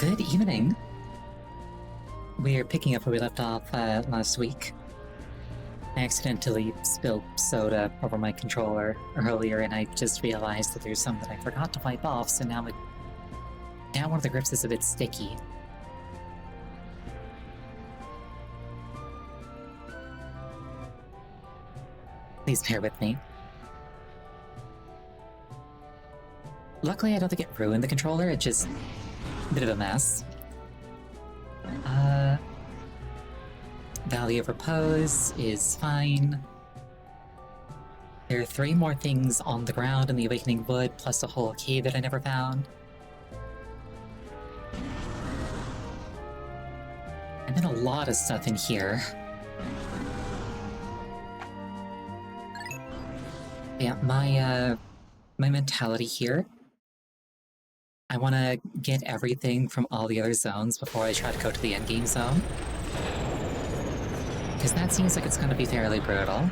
Good evening. We're picking up where we left off last week. I accidentally spilled soda over my controller earlier, and I just realized that there's some that I forgot to wipe off, so now one of the grips is a bit sticky. Please bear with me. Luckily, I don't think it ruined the controller, it's just a bit of a mess. Valley of Repose is fine. There are 3 more things on the ground in the Awakening Wood, plus a whole cave that I never found. And then a lot of stuff in here. Yeah, my mentality here. I want to get everything from all the other zones before I try to go to the endgame zone. Because that seems like it's going to be fairly brutal.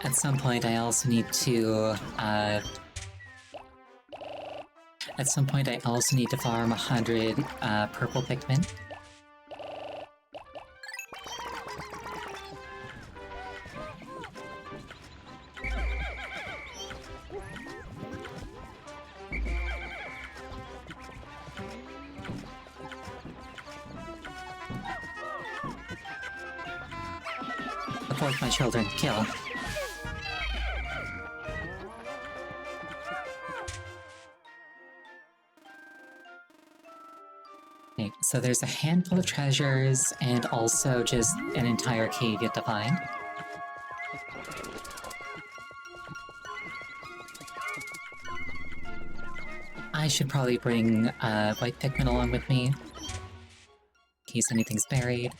At some point I also need to, farm 100 purple Pikmin. Abort my children, kill. Okay, so there's a handful of treasures, and also just an entire cave yet to find. I should probably bring white Pikmin along with me, in case anything's buried.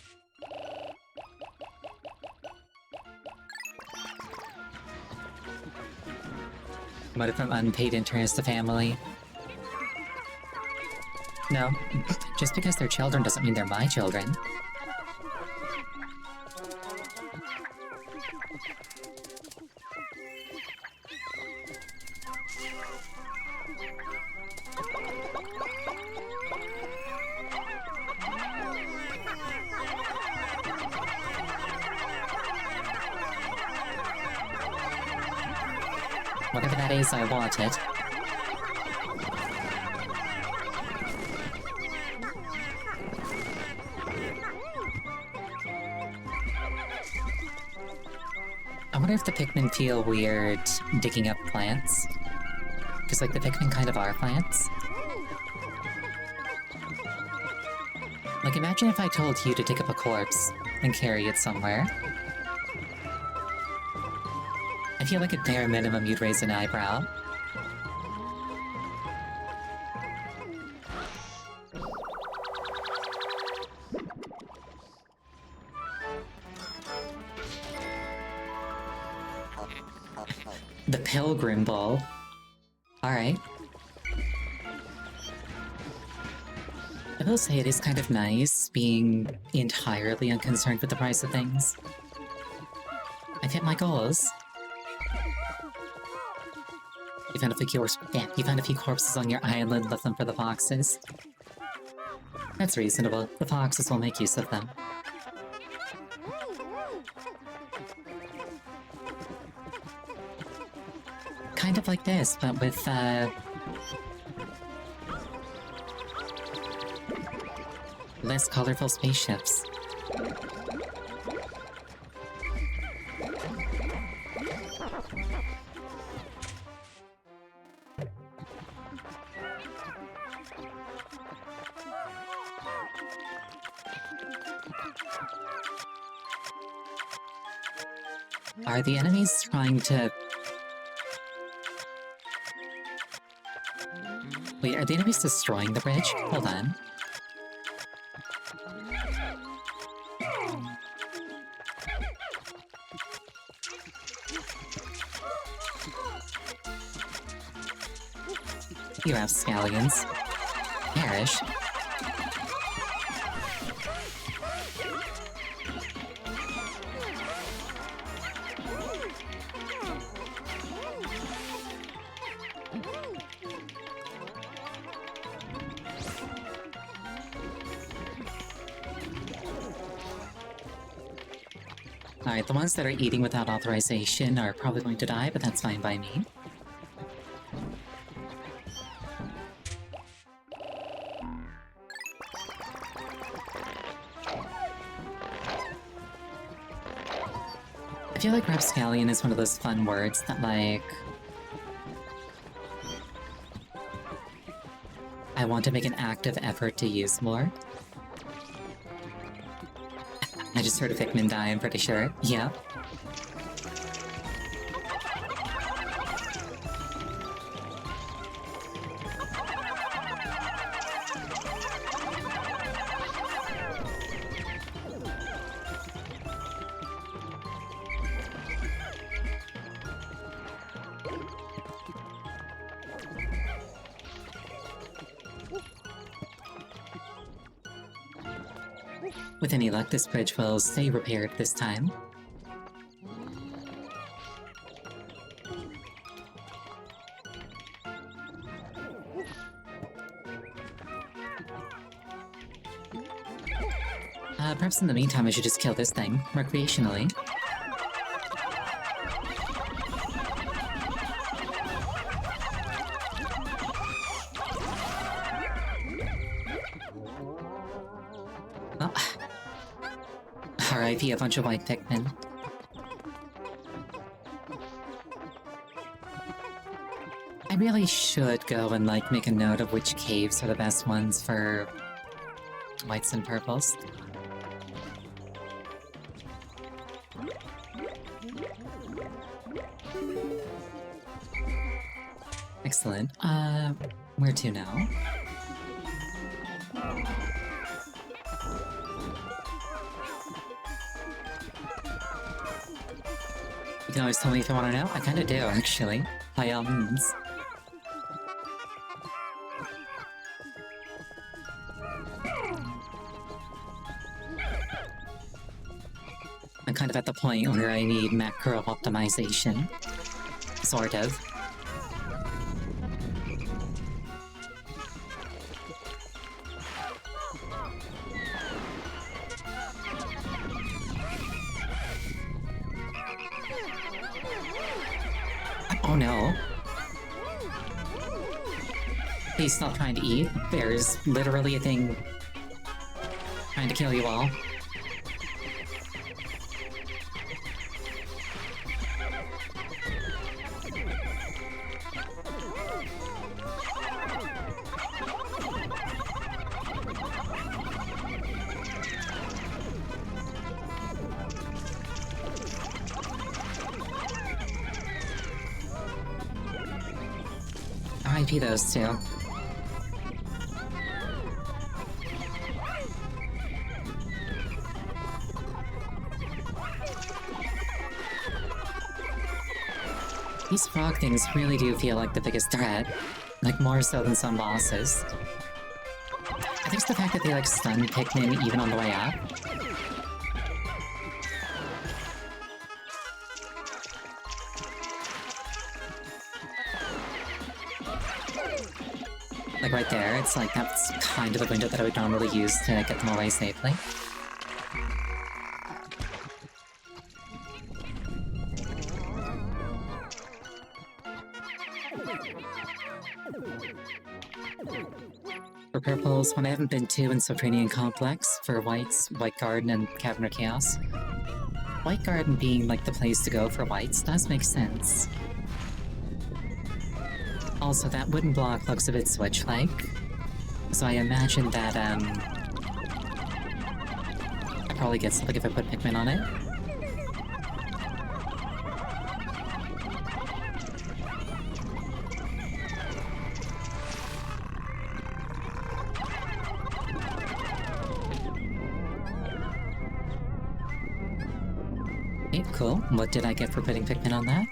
Promoted from unpaid interns to family. No, just because they're children doesn't mean they're my children. Whatever that is, I want it. I wonder if the Pikmin feel weird digging up plants. Because, like, the Pikmin kind of are plants. Like, imagine if I told you to dig up a corpse and carry it somewhere. I feel like at bare minimum you'd raise an eyebrow. The Pilgrim Bowl. Alright. I will say it is kind of nice being entirely unconcerned with the price of things. I've hit my goals. You found a few corpses on your island, left them for the foxes. That's reasonable. The foxes will make use of them. Kind of like this, but with, less colorful spaceships. Are the enemies trying to... Wait, are the enemies destroying the bridge? Hold on. You have scallions. Perish. Alright, the ones that are eating without authorization are probably going to die, but that's fine by me. I feel like rapscallion is one of those fun words that, like... I want to make an active effort to use more. I just heard a Pikmin die, I'm pretty sure. Yeah. With any luck, this bridge will stay repaired this time. Perhaps in the meantime I should just kill this thing, recreationally. Oh. RIP a bunch of white Pikmin. I really should go and, like, make a note of which caves are the best ones for whites and purples. Excellent. Where to now? You can always tell me if you want to know. I kinda do, actually. By all means. I'm kind of at the point where I need macro optimization. Sort of. Oh no. Please stop trying to eat. There's literally a thing trying to kill you all. RIP those two. These frog things really do feel like the biggest threat. Like, more so than some bosses. I think it's the fact that they, like, stun Pikmin even on the way up. Like, right there, it's like, that's kind of the window that I would normally use to get them away safely. For purples, when I haven't been to in Subterranean Complex, for whites, White Garden and Cavern of Chaos. White Garden being, like, the place to go for whites does make sense. Also, that wooden block looks a bit Switch-like, so I imagine that, I probably get something if I put Pikmin on it. Okay, cool. What did I get for putting Pikmin on that?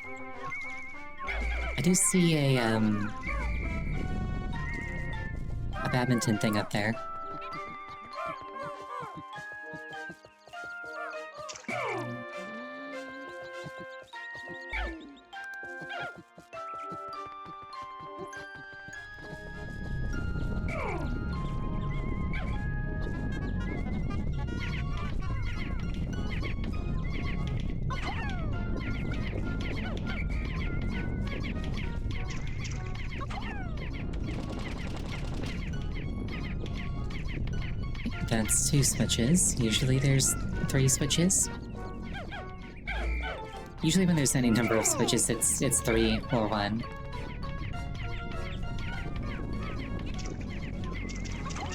I do see a badminton thing up there. That's 2 switches. Usually there's 3 switches. Usually when there's any number of switches, it's 3 or 1.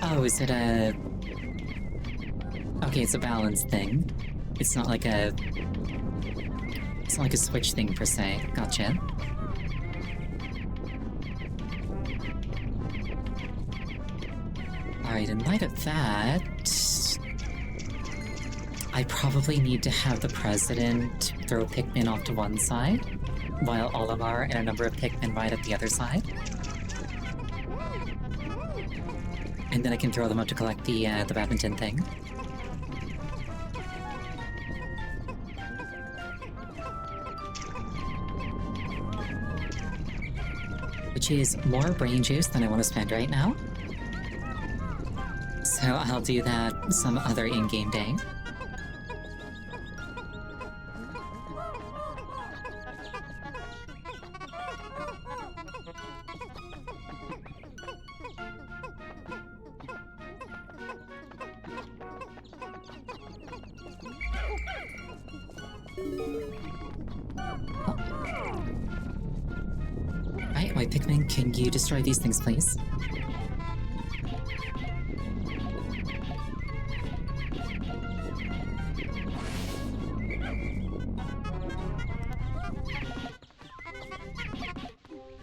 Oh, is it a... Okay, it's a balance thing. It's not like a... It's not like a switch thing per se. Gotcha. Alright, in light of that... I probably need to have the president throw Pikmin off to one side, while Olimar and a number of Pikmin ride at the other side. And then I can throw them up to collect the badminton thing. Which is more brain juice than I want to spend right now. So I'll do that some other in-game day. Right, White Pikmin, can you destroy these things, please?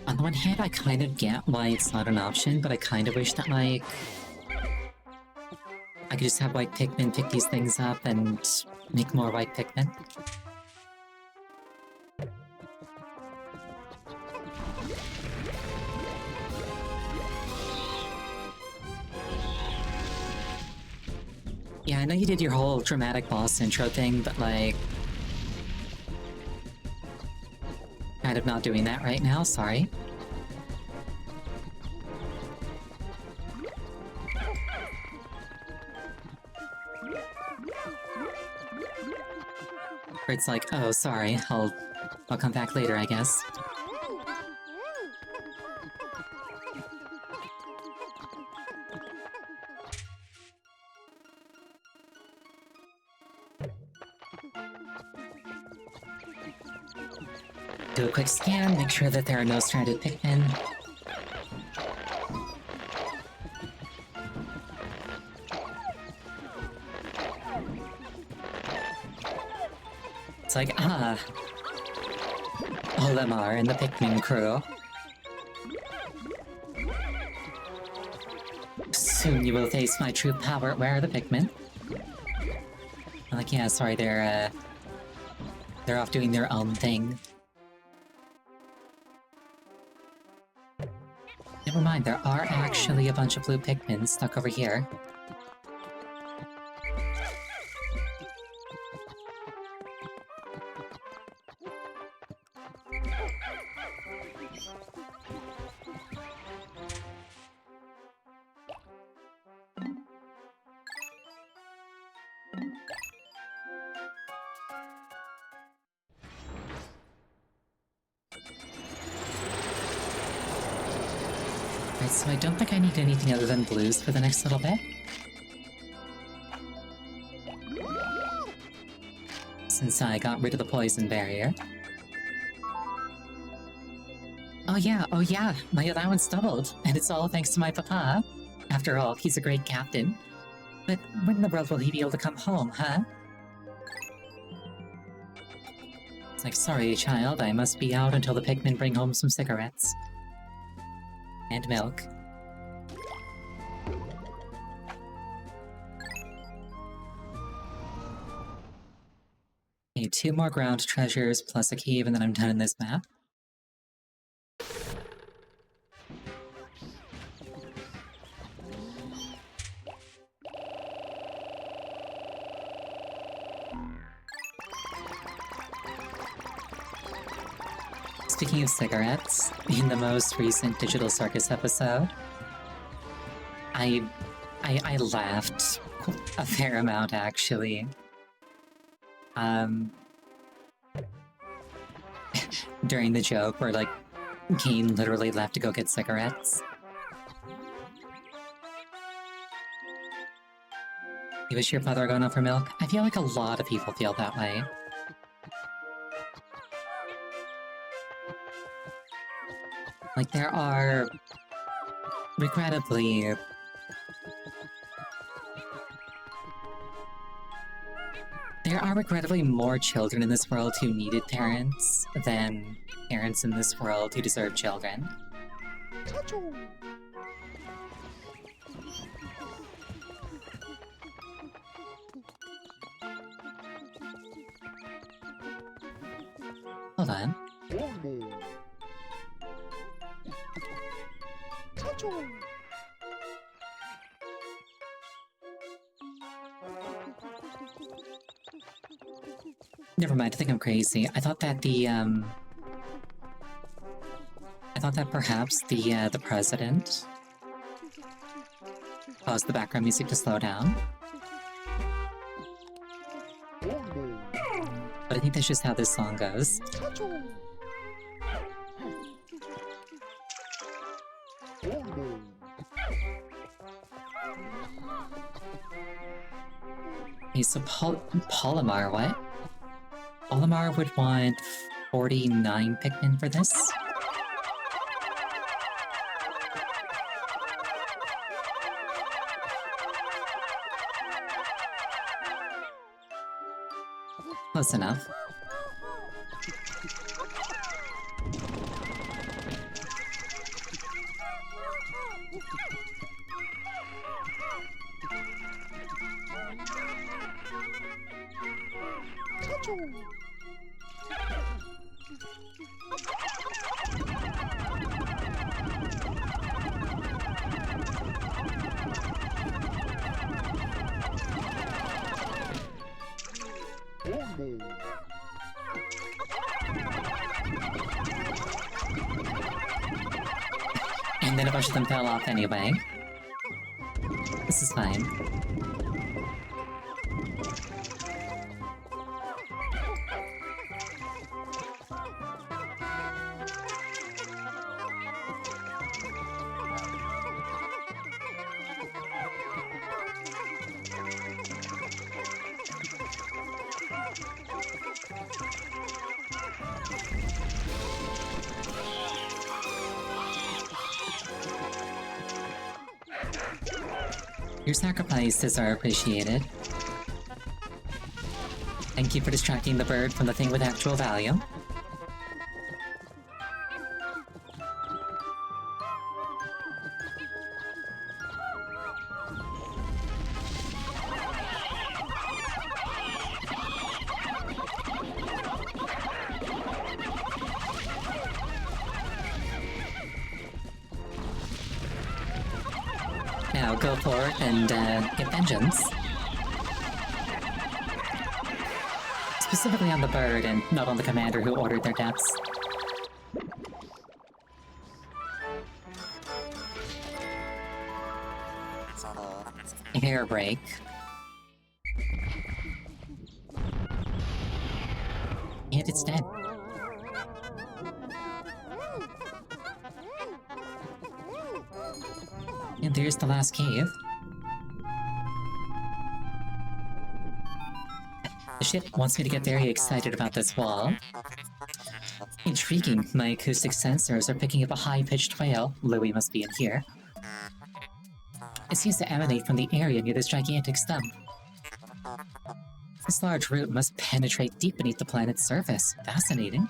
On the one hand, I kind of get why it's not an option, but I kind of wish that, like... I could just have White Pikmin pick these things up and make more White Pikmin. Yeah, I know you did your whole dramatic boss intro thing, but like... kind of not doing that right now, sorry. Where it's like, oh, sorry, I'll come back later, I guess. Do a quick scan, make sure that there are no stranded Pikmin. It's like, ah, Olimar and the Pikmin crew. Soon you will face my true power. Where are the Pikmin? I'm like, yeah, sorry, they're off doing their own thing. Never mind, there are actually a bunch of blue Pikmin stuck over here. Right, so I don't think I need anything other than blues for the next little bit. Since I got rid of the poison barrier. Oh yeah, my allowance doubled, and it's all thanks to my papa. After all, he's a great captain. But when in the world will he be able to come home, huh? It's like, sorry, child, I must be out until the Pikmin bring home some cigarettes. And milk. Okay, 2 more ground treasures plus a cave, and then I'm done in this map. Speaking of cigarettes, in the most recent Digital Circus episode, I laughed a fair amount, actually. During the joke where, like, Kane literally left to go get cigarettes. You wish your father were going out for milk? I feel like a lot of people feel that way. Like, there are... regrettably... there are regrettably more children in this world who needed parents than parents in this world who deserve children. Hold on. Never mind, I think I'm crazy. I thought that I thought that perhaps the president caused the background music to slow down. But I think that's just how this song goes. Okay, so Polymar, what? Polymar would want 49 Pikmin for this? Close enough. And then a bunch of them fell off anyway. This is fine. Your sacrifices are appreciated. Thank you for distracting the bird from the thing with actual value. Now go forth and get vengeance. Specifically on the bird and not on the commander who ordered their deaths. Hair break. And it's dead. And there's the last cave. The ship wants me to get very excited about this wall. Intriguing, my acoustic sensors are picking up a high-pitched wail. Louis must be in here. It seems to emanate from the area near this gigantic stump. This large root must penetrate deep beneath the planet's surface. Fascinating.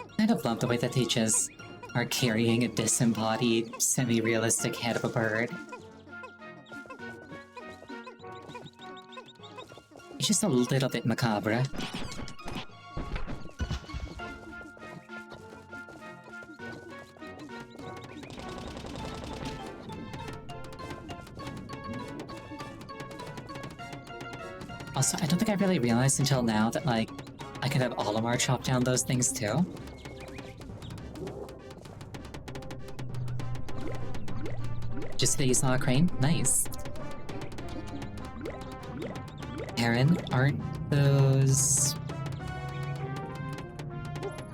I kind of love the way that they just are carrying a disembodied, semi-realistic head of a bird. It's just a little bit macabre. Also, I don't think I really realized until now that, like, I could have Olimar chop down those things too. Just that you saw a crane? Nice. heron, aren't those...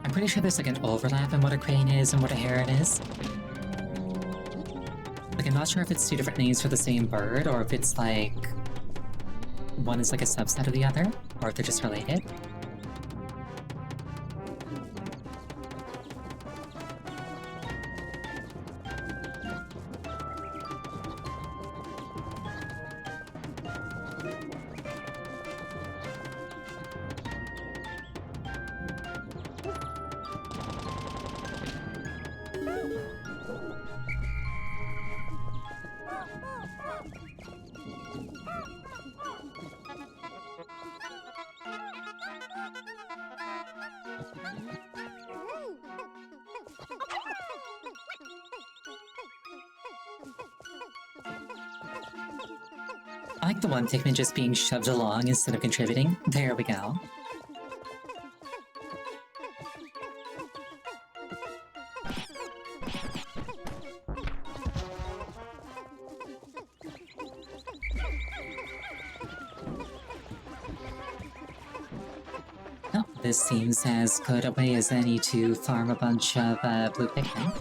I'm pretty sure there's like an overlap in what a crane is and what a heron is. Like, I'm not sure if it's two different names for the same bird, or if it's like... one is like a subset of the other, or if they're just related. I like the one Pikmin just being shoved along instead of contributing. There we go. Oh, this seems as good a way as any to farm a bunch of blue Pikmin.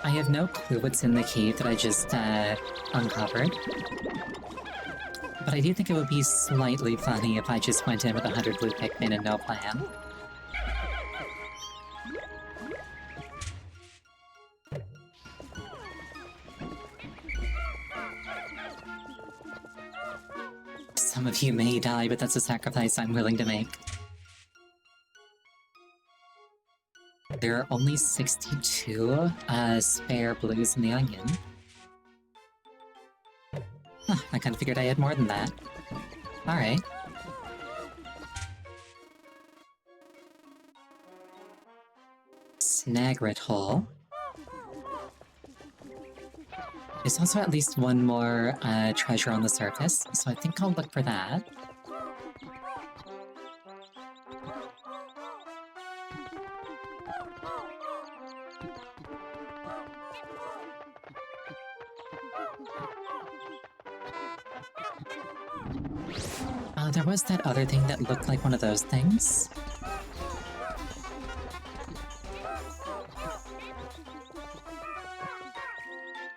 I have no clue what's in the cave that I just uncovered. But I do think it would be slightly funny if I just went in with 100 blue Pikmin and no plan. Some of you may die, but that's a sacrifice I'm willing to make. There are only 62 spare blues in the onion. Huh, I kinda figured I had more than that. Alright. Snagrit hole. There's also at least one more treasure on the surface, so I think I'll look for that. There was that other thing that looked like one of those things.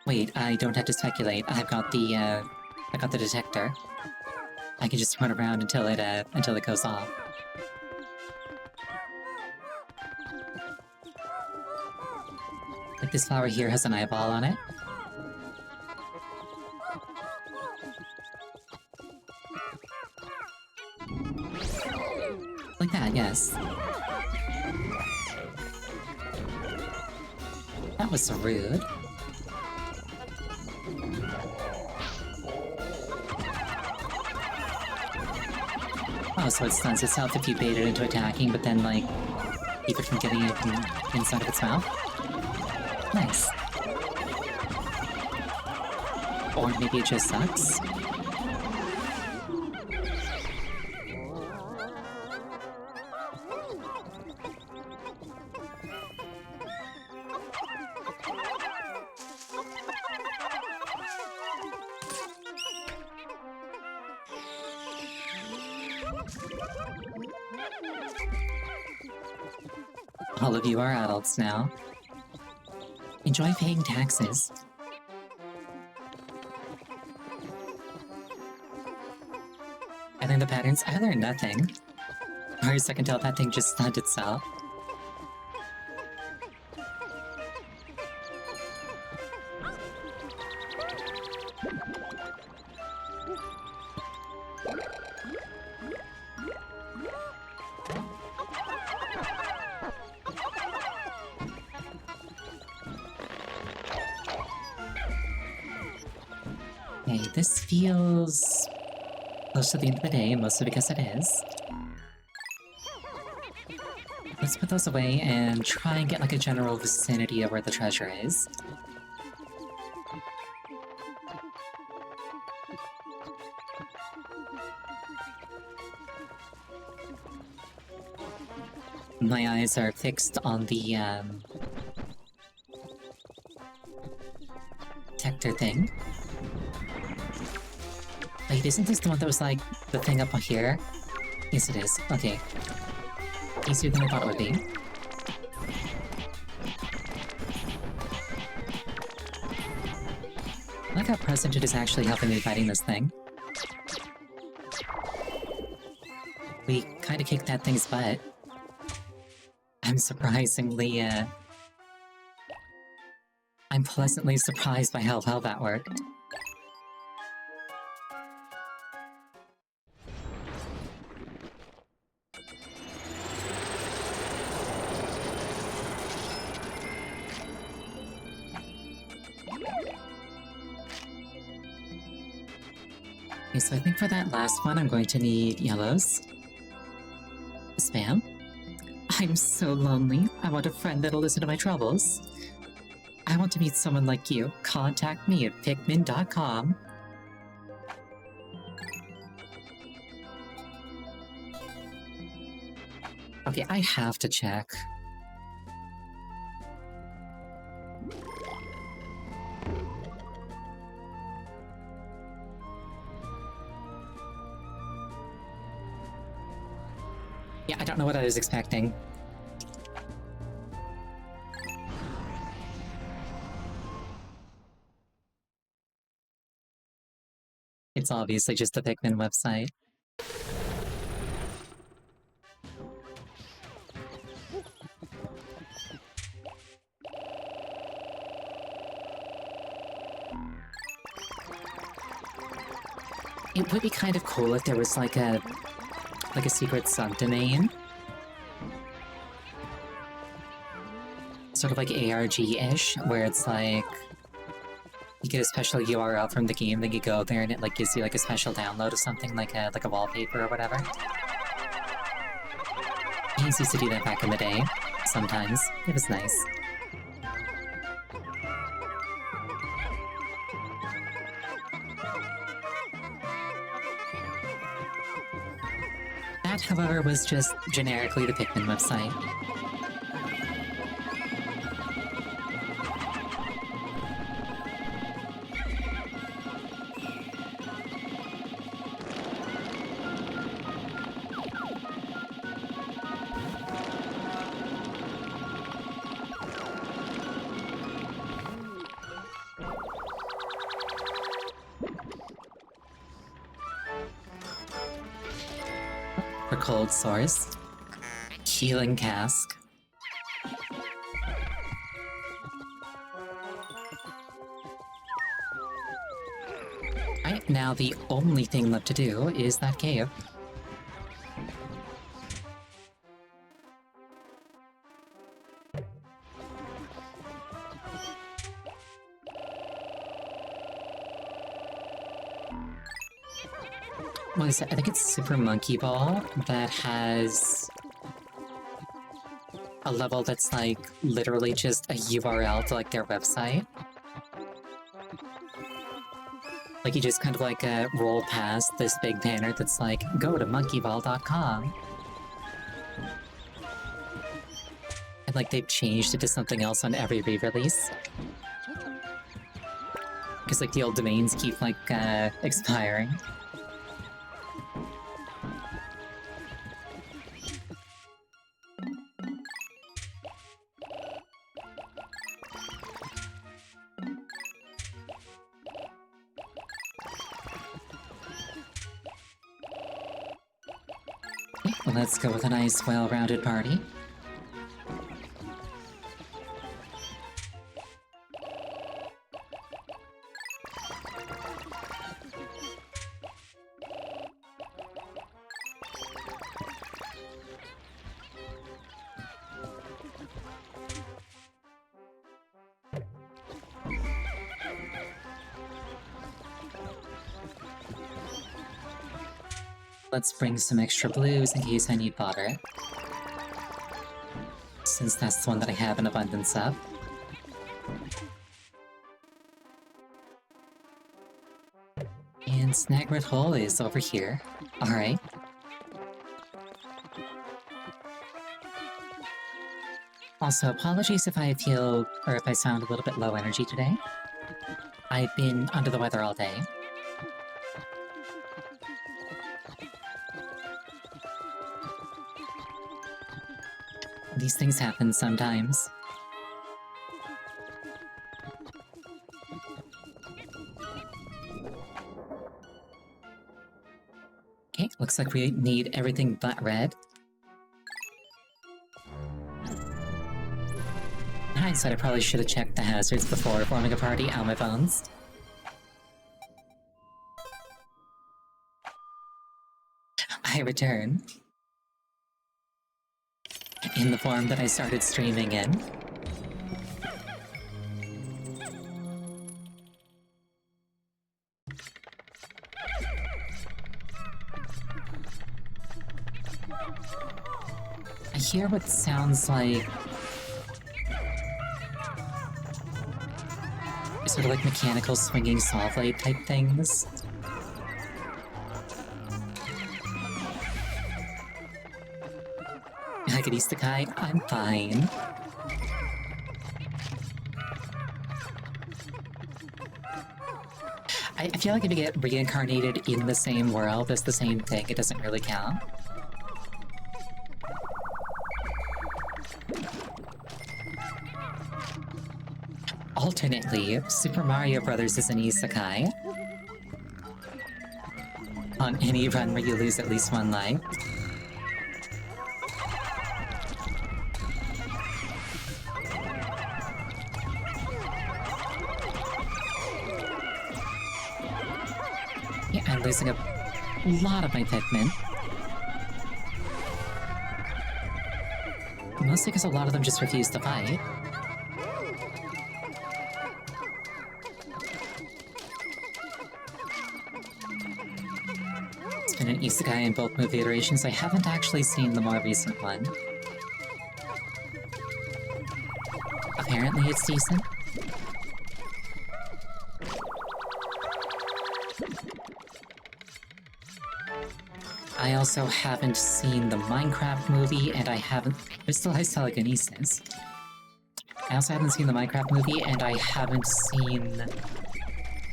Wait, I don't have to speculate. I've got the detector. I can just run around until it goes off. Like this flower here has an eyeball on it. Like that, yes. That was so rude. Oh, so it stuns itself if you bait it into attacking, but then, like, keep it from getting it inside of its mouth? Nice. Or maybe it just sucks. All of you are adults now. Enjoy paying taxes. I learned the patterns. I learned nothing. For a second till that thing just stunned itself. Okay, this feels close to the end of the day, mostly because it is. Let's put those away and try and get like a general vicinity of where the treasure is. My eyes are fixed on the, detector thing. Wait, isn't this the one that was like, the thing up here? Yes, it is. Okay. Easier than I thought it would be. I like how present it is actually helping me fighting this thing. We kinda kicked that thing's butt. I'm surprisingly, I'm pleasantly surprised by how well that worked. Okay, so I think for that last one, I'm going to need yellows. Spam. I'm so lonely. I want a friend that'll listen to my troubles. I want to meet someone like you. Contact me at pikmin.com. Okay, I have to check. Yeah, I don't know what I was expecting. It's obviously just the Pikmin website. It would be kind of cool if there was like a secret subdomain. Sort of like ARG-ish, where it's like you get a special URL from the game, then you go there and it like gives you like a special download of something like a wallpaper or whatever. Games used to do that back in the day. Sometimes. It was nice. That, however, was just generically the Pikmin website. For cold sores. Healing cask. Right, now the only thing left to do is that cave. What is it? I think it's Super Monkey Ball that has a level that's like literally just a URL to like their website. Like you just kind of like roll past this big banner that's like, go to monkeyball.com. And like they've changed it to something else on every re-release. Because like the old domains keep like expiring. Well, let's go with a nice, well-rounded party. Let's bring some extra blues in case I need fodder. since that's the one that I have an abundance of. And Snagret Hole is over here. Alright. Also, apologies if I feel, or if I sound a little bit low energy today. I've been under the weather all day. These things happen sometimes. Okay, looks like we need everything but red. In hindsight, I probably should have checked the hazards before forming a party on my phones. I return. In the form that I started streaming in. I hear what sounds like... sort of like mechanical swinging saw blade type things. I could isekai, I'm fine. I feel like if you get reincarnated in the same world as the same thing, it doesn't really count. Alternately, Super Mario Bros. Is an isekai. On any run where you lose at least one life. Yeah, I'm losing a lot of my Pikmin. Mostly because a lot of them just refuse to fight. It's been an isekai in both movie iterations. I haven't actually seen the more recent one. Apparently it's decent. I also haven't seen the Minecraft movie, and I haven't... It still has telekinesis. I also haven't seen the Minecraft movie, and I haven't seen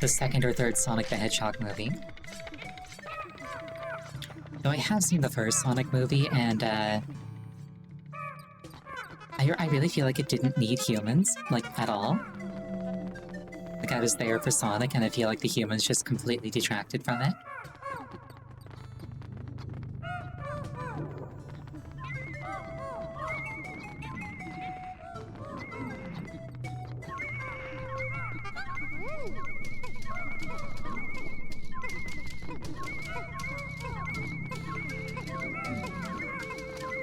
the second or third Sonic the Hedgehog movie. Though I have seen the first Sonic movie, and I really feel like it didn't need humans, like, at all. Like, I was there for Sonic, and I feel like the humans just completely detracted from it.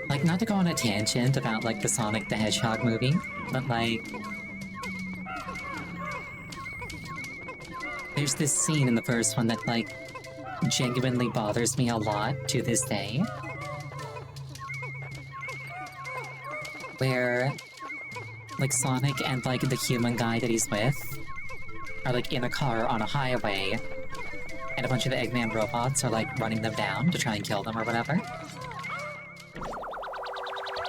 Like, not to go on a tangent about, like, the Sonic the Hedgehog movie, but, like... there's this scene in the first one that, like, genuinely bothers me a lot to this day. Where, like, Sonic and, like, the human guy that he's with are, like, in a car on a highway, and a bunch of Eggman robots are, like, running them down to try and kill them or whatever.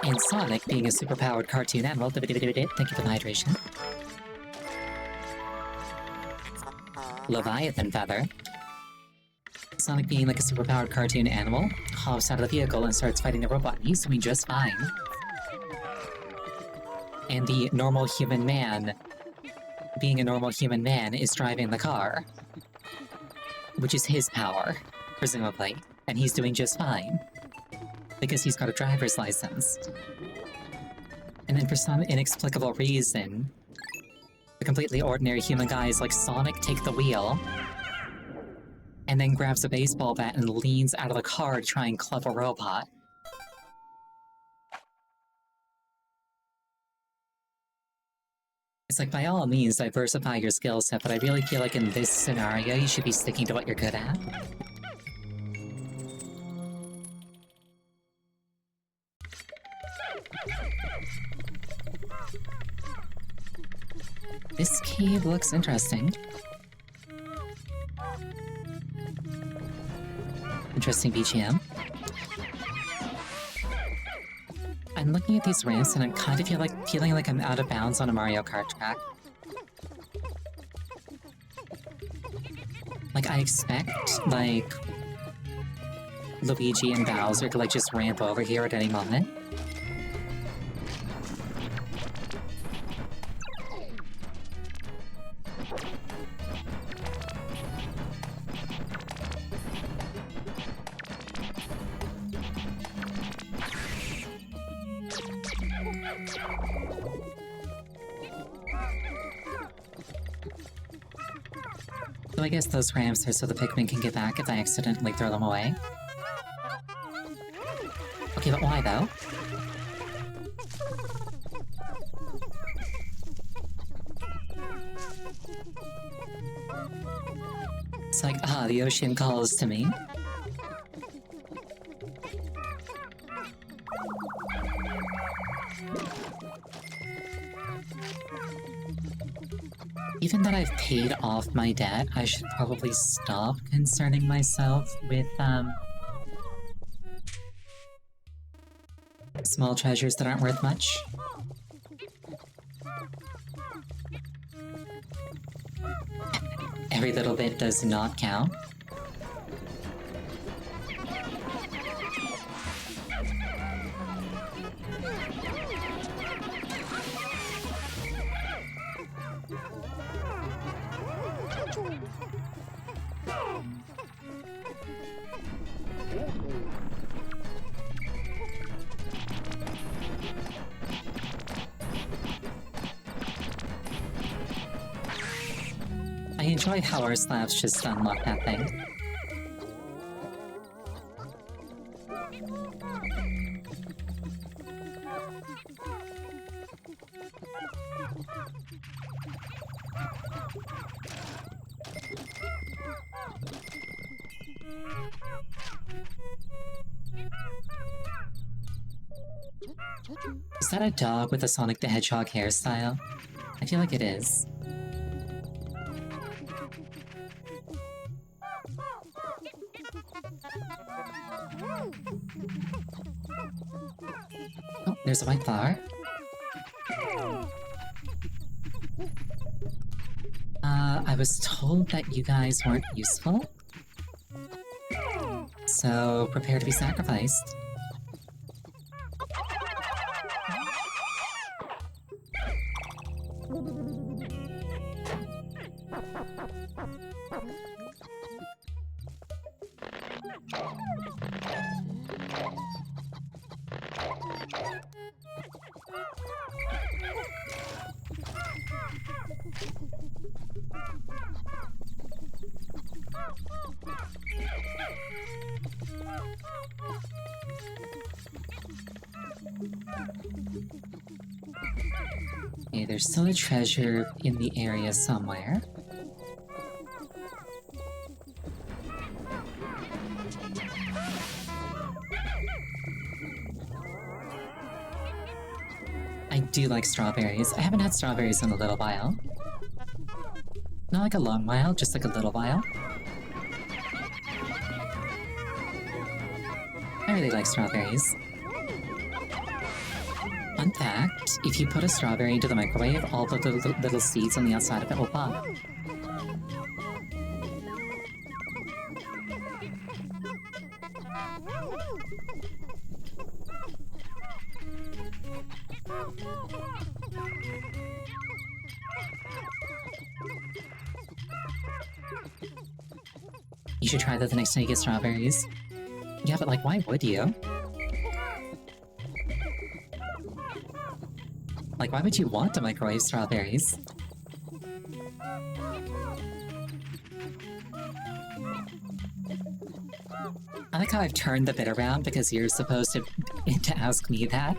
And Sonic, being a superpowered cartoon animal, thank you for the hydration. Leviathan Feather. Sonic, being like a superpowered cartoon animal, hops out of the vehicle and starts fighting the robot, and he's doing just fine. And the normal human man, being a normal human man, is driving the car. Which is his power, presumably, and he's doing just fine. Because he's got a driver's license. And then for some inexplicable reason, the completely ordinary human guy is like, Sonic, take the wheel. And then grabs a baseball bat and leans out of the car to try and club a robot. It's like, by all means, diversify your skill set, but I really feel like in this scenario, you should be sticking to what you're good at. This cave looks interesting. Interesting BGM. I'm looking at these ramps and I'm kind of feeling like I'm out of bounds on a Mario Kart track. Like, I expect, like, Luigi and Bowser to, like, just ramp over here at any moment. So I guess those ramps are so the Pikmin can get back if I accidentally throw them away. Okay, but why though? It's like, the ocean calls to me. Given that I've paid off my debt, I should probably stop concerning myself with, small treasures that aren't worth much. Every little bit does not count. I enjoy how our slabs just unlock that thing. Is that a dog with a Sonic the Hedgehog hairstyle? I feel like it is. Oh, there's a white flower. I was told that you guys weren't useful. So, prepare to be sacrificed. Okay, there's still a treasure in the area somewhere. I do like strawberries. I haven't had strawberries in a little while. Not like a long while, just like a little while. I really like strawberries. Fun fact, if you put a strawberry into the microwave, all the little seeds on the outside of it will pop. You should try that the next time you get strawberries. Yeah, but like, why would you? Like, why would you want to microwave strawberries? I like how I've turned the bit around because you're supposed to ask me that.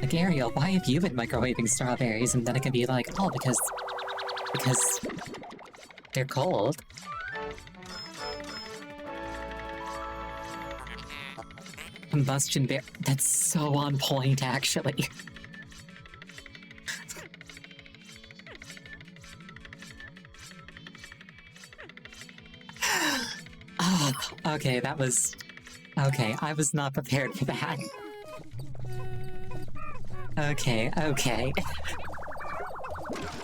Like, Ariel, why have you been microwaving strawberries? And then it can be like, oh, because they're cold. Combustion bear. That's so on point, actually. Okay, that was... Okay, I was not prepared for that. Okay.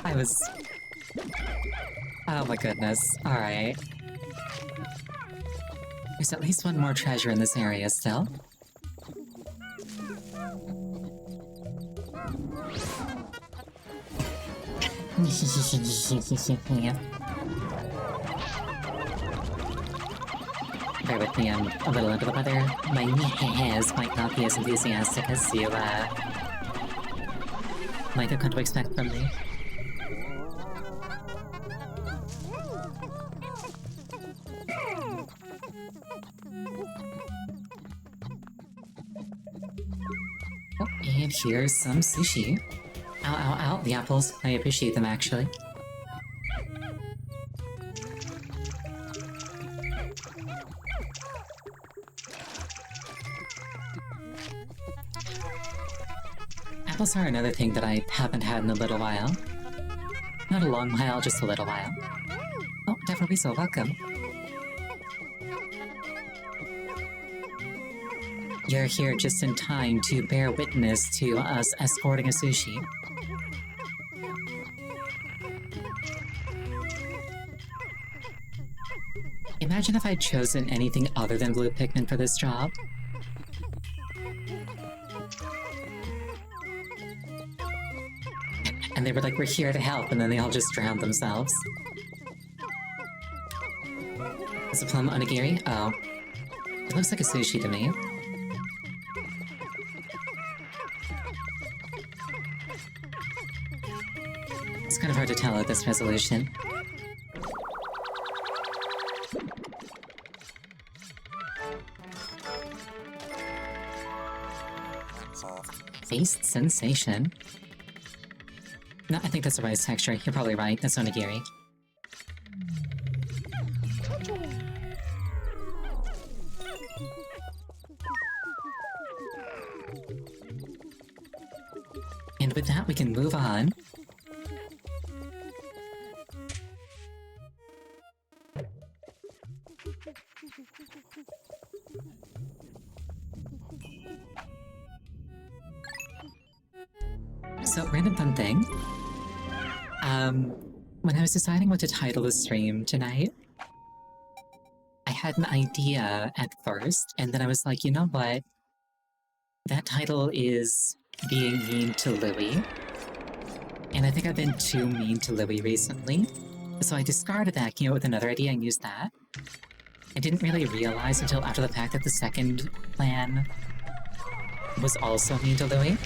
I was... Oh my goodness. Alright. There's at least one more treasure in this area still. Bear with me, I'm a little under the weather. My ears might not be as enthusiastic as you, might have come to expect from me. Oh, and here's some sushi. Ow, the apples. I appreciate them, actually. Apples are another thing that I haven't had in a little while. Not a long while, just a little while. Oh, definitely so welcome. You're here just in time to bear witness to us escorting a sushi. Imagine if I'd chosen anything other than blue Pikmin for this job. And they were like, we're here to help, and then they all just drowned themselves. Is a plum onigiri? Oh. It looks like a sushi to me. It's kind of hard to tell at this resolution. Face sensation. No, I think that's the rice texture. You're probably right. That's onigiri. And with that, we can move on. So, random fun thing. When I was deciding what to title the stream tonight, I had an idea at first, and then I was like, you know what? That title is being mean to Louis. And I think I've been too mean to Louis recently. So I discarded that, came up with another idea and used that. I didn't really realize until after the fact that the second plan was also mean to Louis.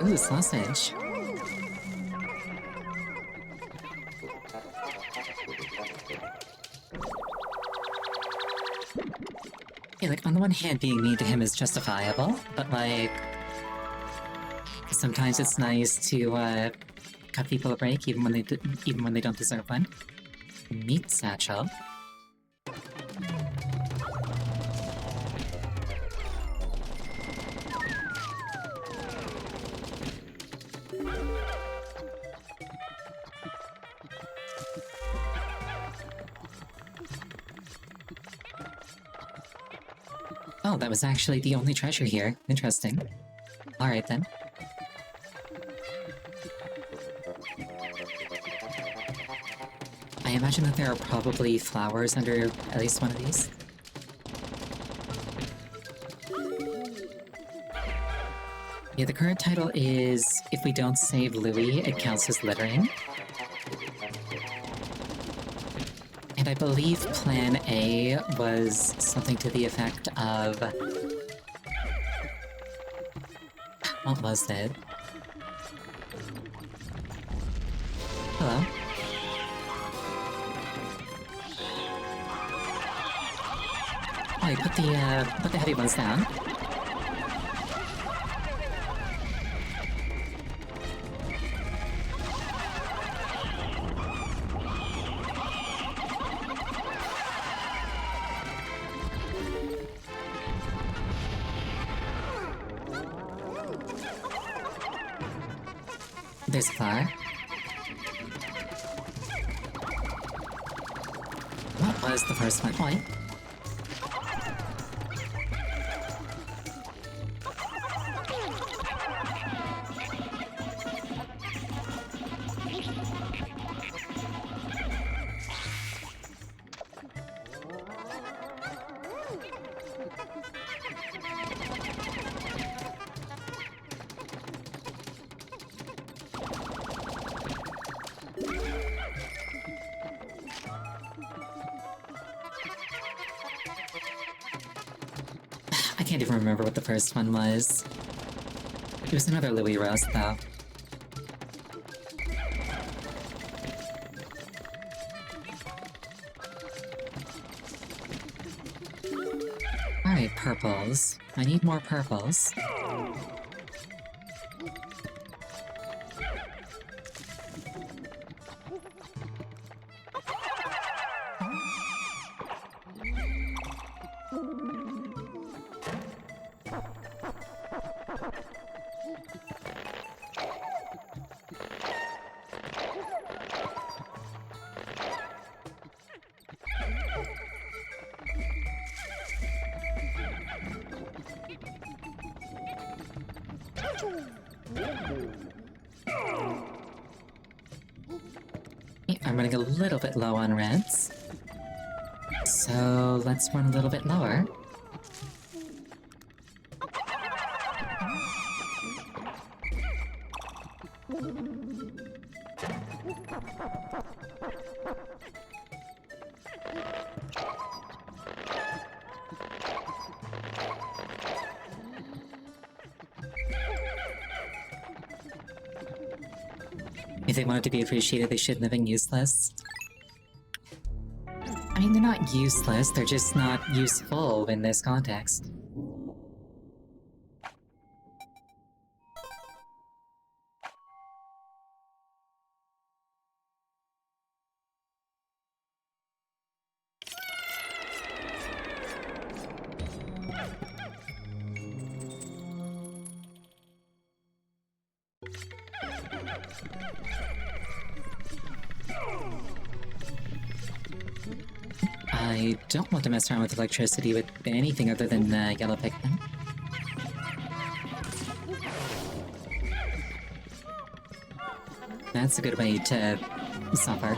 Ooh, sausage. Yeah, like, on the one hand, being mean to him is justifiable, but, like, sometimes it's nice to, cut people a break even when they don't deserve one. Meat satchel. Oh, that was actually the only treasure here. Interesting. Alright then. I imagine that there are probably flowers under at least one of these. Yeah, the current title is If We Don't Save Louis, It Counts as Littering. And I believe Plan A was something to the effect of... What was it? Hello? Oh, you put the heavy ones down. There's a flower. What was the first one? Point. I can't even remember what the first one was. It was another Louis Rose, though. Alright, purples. I need more purples. I'm running a little bit low on reds. So let's run a little bit lower. If they wanted to be appreciated, they shouldn't have been useless. I mean, they're not useless, they're just not useful in this context. I don't want to mess around with electricity with anything other than yellow Pikmin. That's a good way to suffer.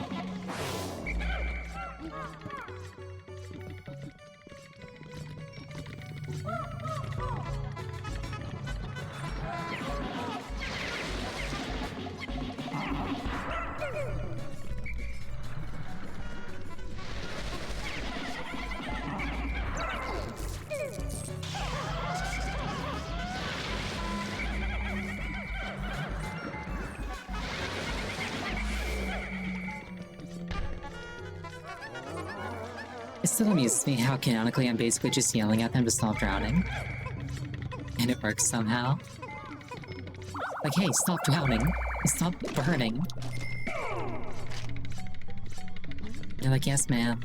It still amuses me how canonically I'm basically just yelling at them to stop drowning. And it works somehow. Like, hey, stop drowning! Stop burning! They're like, yes, ma'am.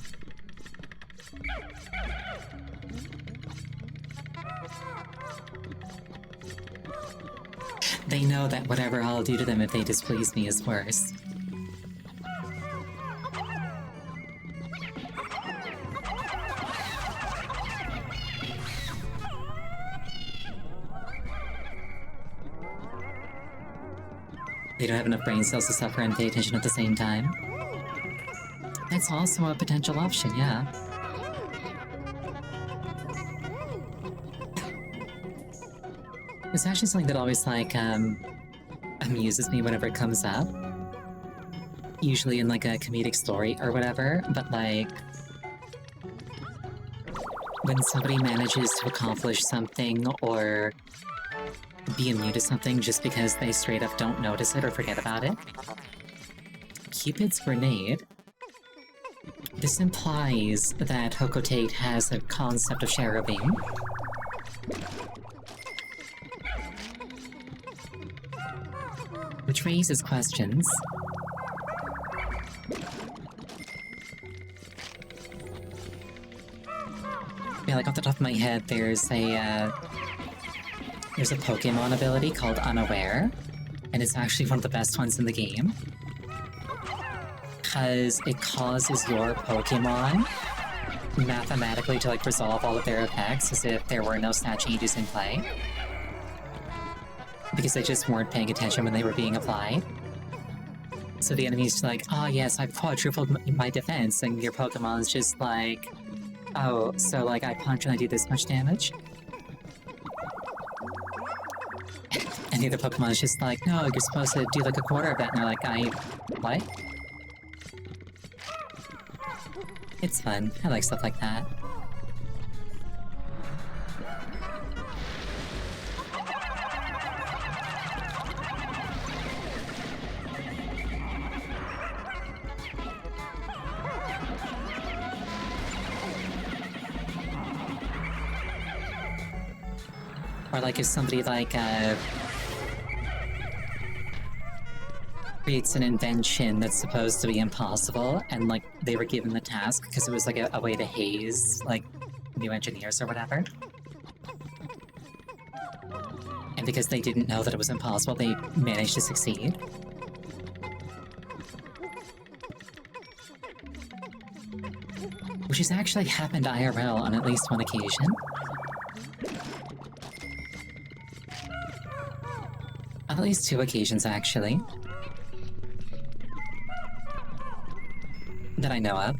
They know that whatever I'll do to them if they displease me is worse. They don't have enough brain cells to suffer and pay attention at the same time. That's also a potential option, yeah. It's actually something that always, like, amuses me whenever it comes up. Usually in, like, a comedic story or whatever, but, like, when somebody manages to accomplish something or be immune to something just because they straight up don't notice it or forget about it. Cupid's grenade. This implies that Hocotate has a concept of cherubim. Which raises questions. Yeah, like off the top of my head, there's a Pokemon ability called Unaware, and it's actually one of the best ones in the game. Because it causes your Pokemon mathematically to like resolve all of their effects as if there were no stat changes in play. Because they just weren't paying attention when they were being applied. So the enemy's like, oh yes, I've quadrupled my defense, and your Pokemon's just like, oh, so like I punch and I do this much damage? And the other Pokemon's just like, no, you're supposed to do like a quarter of that, and they're like, what? It's fun. I like stuff like that. Or like if somebody like creates an invention that's supposed to be impossible, and like they were given the task because it was like a way to haze like new engineers or whatever. And because they didn't know that it was impossible, they managed to succeed. Which has actually happened IRL on at least one occasion. On at least 2 occasions, actually. That I know of.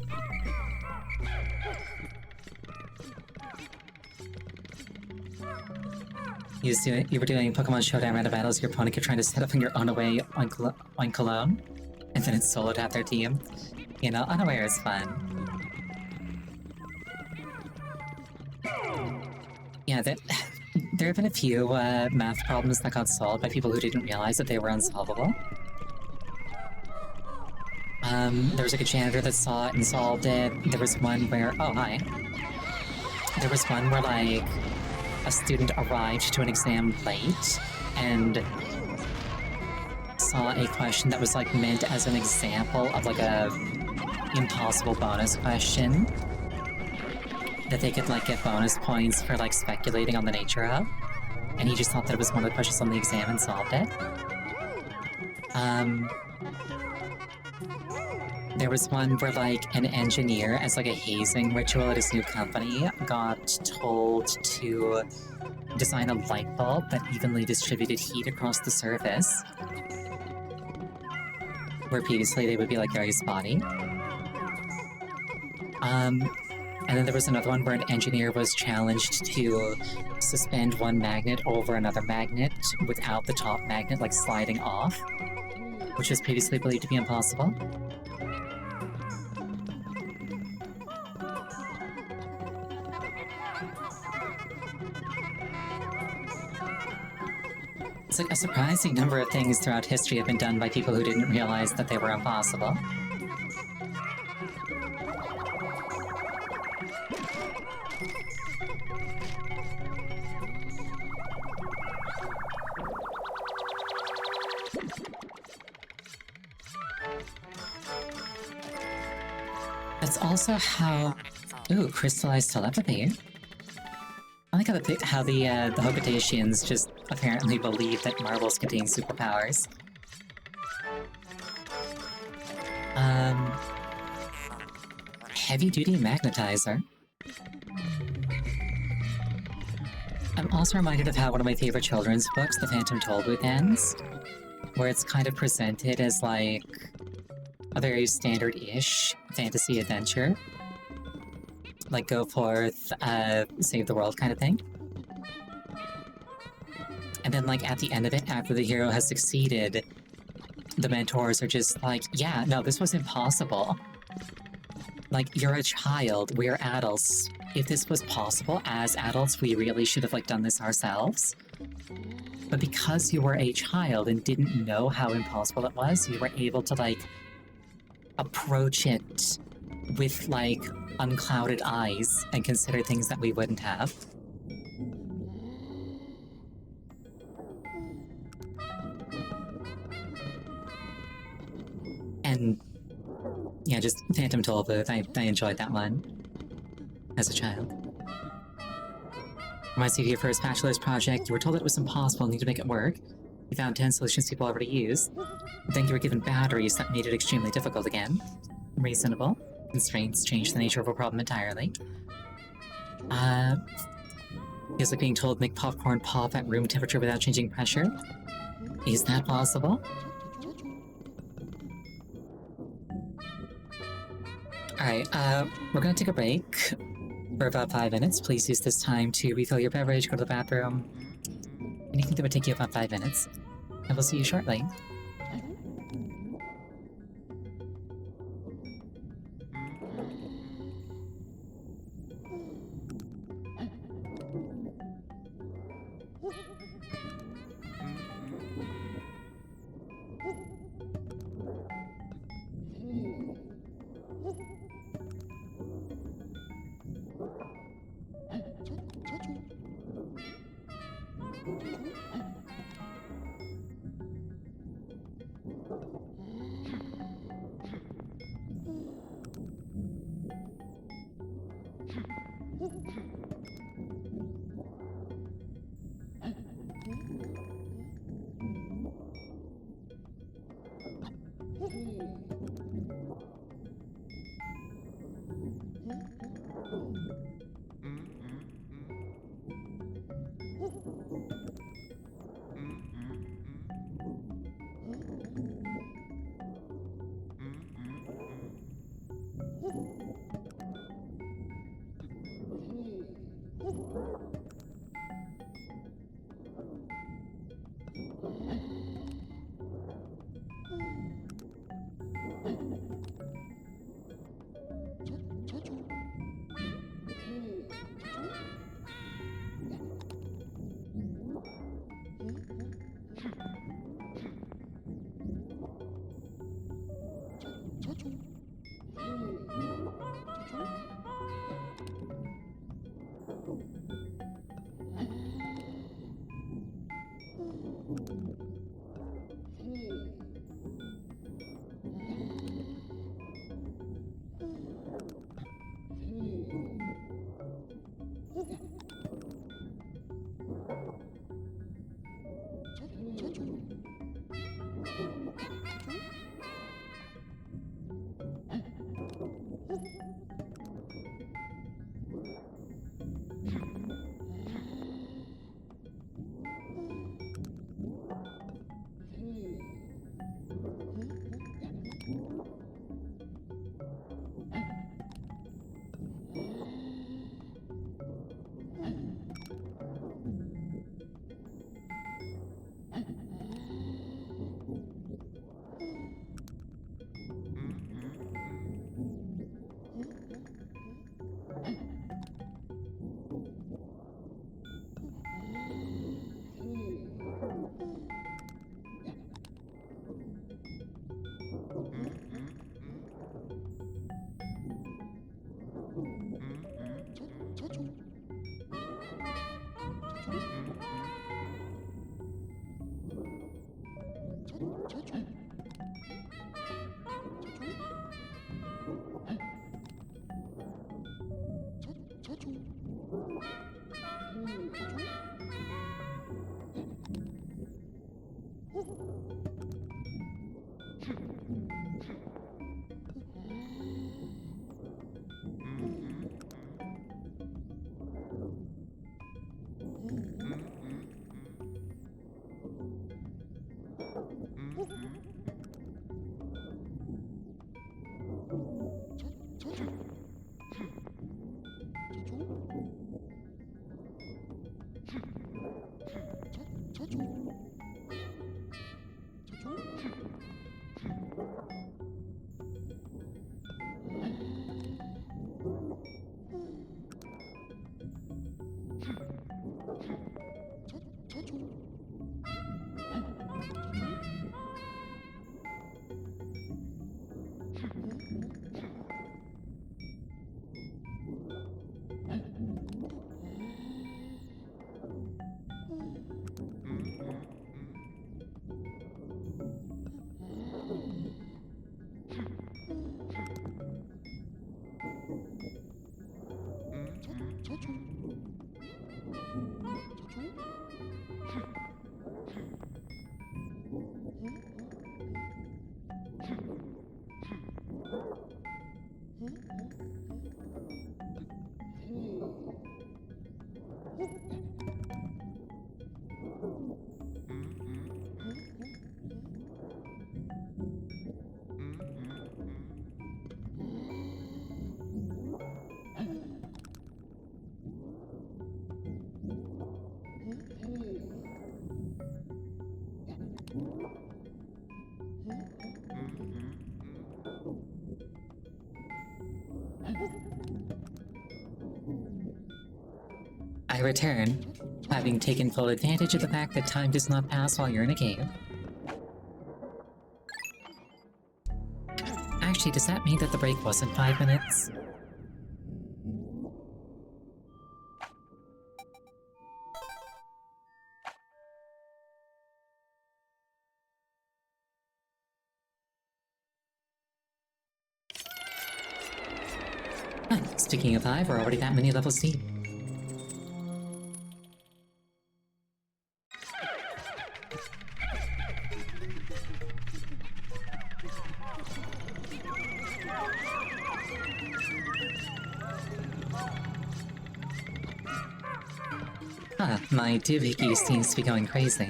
You were doing Pokemon Showdown random battles, your opponent kept trying to set up on your Unaware on Cologne, and then it soloed half their team. You know, Unaware is fun. Yeah, there have been a few math problems that got solved by people who didn't realize that they were unsolvable. There was like a janitor that saw it and solved it. There was one where... Oh, hi. There was one where, like, a student arrived to an exam late and saw a question that was, like, meant as an example of, like, a impossible bonus question that they could, like, get bonus points for, like, speculating on the nature of. And he just thought that it was one of the questions on the exam and solved it. There was one where, like, an engineer, as, like, a hazing ritual at his new company, got told to design a light bulb that evenly distributed heat across the surface, where previously they would be, like, very spotty. And then there was another one where an engineer was challenged to suspend one magnet over another magnet without the top magnet, like, sliding off, which was previously believed to be impossible. It's like a surprising number of things throughout history have been done by people who didn't realize that they were impossible. That's also how... Ooh, crystallized telepathy. I like how the Hocotaceans just apparently believe that marbles contain superpowers. Heavy-duty magnetizer. I'm also reminded of how one of my favorite children's books, The Phantom Tollbooth, ends, where it's kind of presented as, like, a very standard-ish fantasy adventure. Like, go forth, save the world kind of thing. And then, like, at the end of it, after the hero has succeeded, the mentors are just like, yeah, no, this was impossible. Like, you're a child, we're adults. If this was possible, as adults, we really should have, like, done this ourselves. But because you were a child and didn't know how impossible it was, you were able to, like, approach it with, like, unclouded eyes and consider things that we wouldn't have. And yeah, just Phantom Tollbooth. I enjoyed that one as a child. Reminds you of your first bachelor's project. You were told that it was impossible and you need to make it work. You found 10 solutions people already use. Then you were given batteries that made it extremely difficult again. Reasonable. Constraints change the nature of a problem entirely. Feels like being told make popcorn pop at room temperature without changing pressure. Is that possible? Alright, we're gonna take a break for about 5 minutes. Please use this time to refill your beverage, go to the bathroom. Anything that would take you about 5 minutes. And we'll see you shortly. I return, having taken full advantage of the fact that time does not pass while you're in a cave. Actually, does that mean that the break wasn't 5 minutes? Speaking of 5, we're already that many levels deep. My doohickey seems to be going crazy.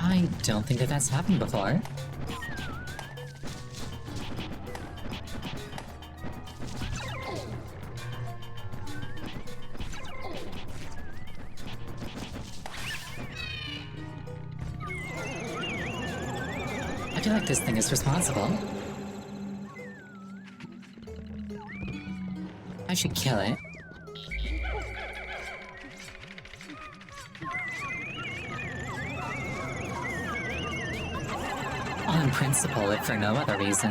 I don't think that that's happened before. I feel like this thing is responsible. I should kill it. On principle, if for no other reason.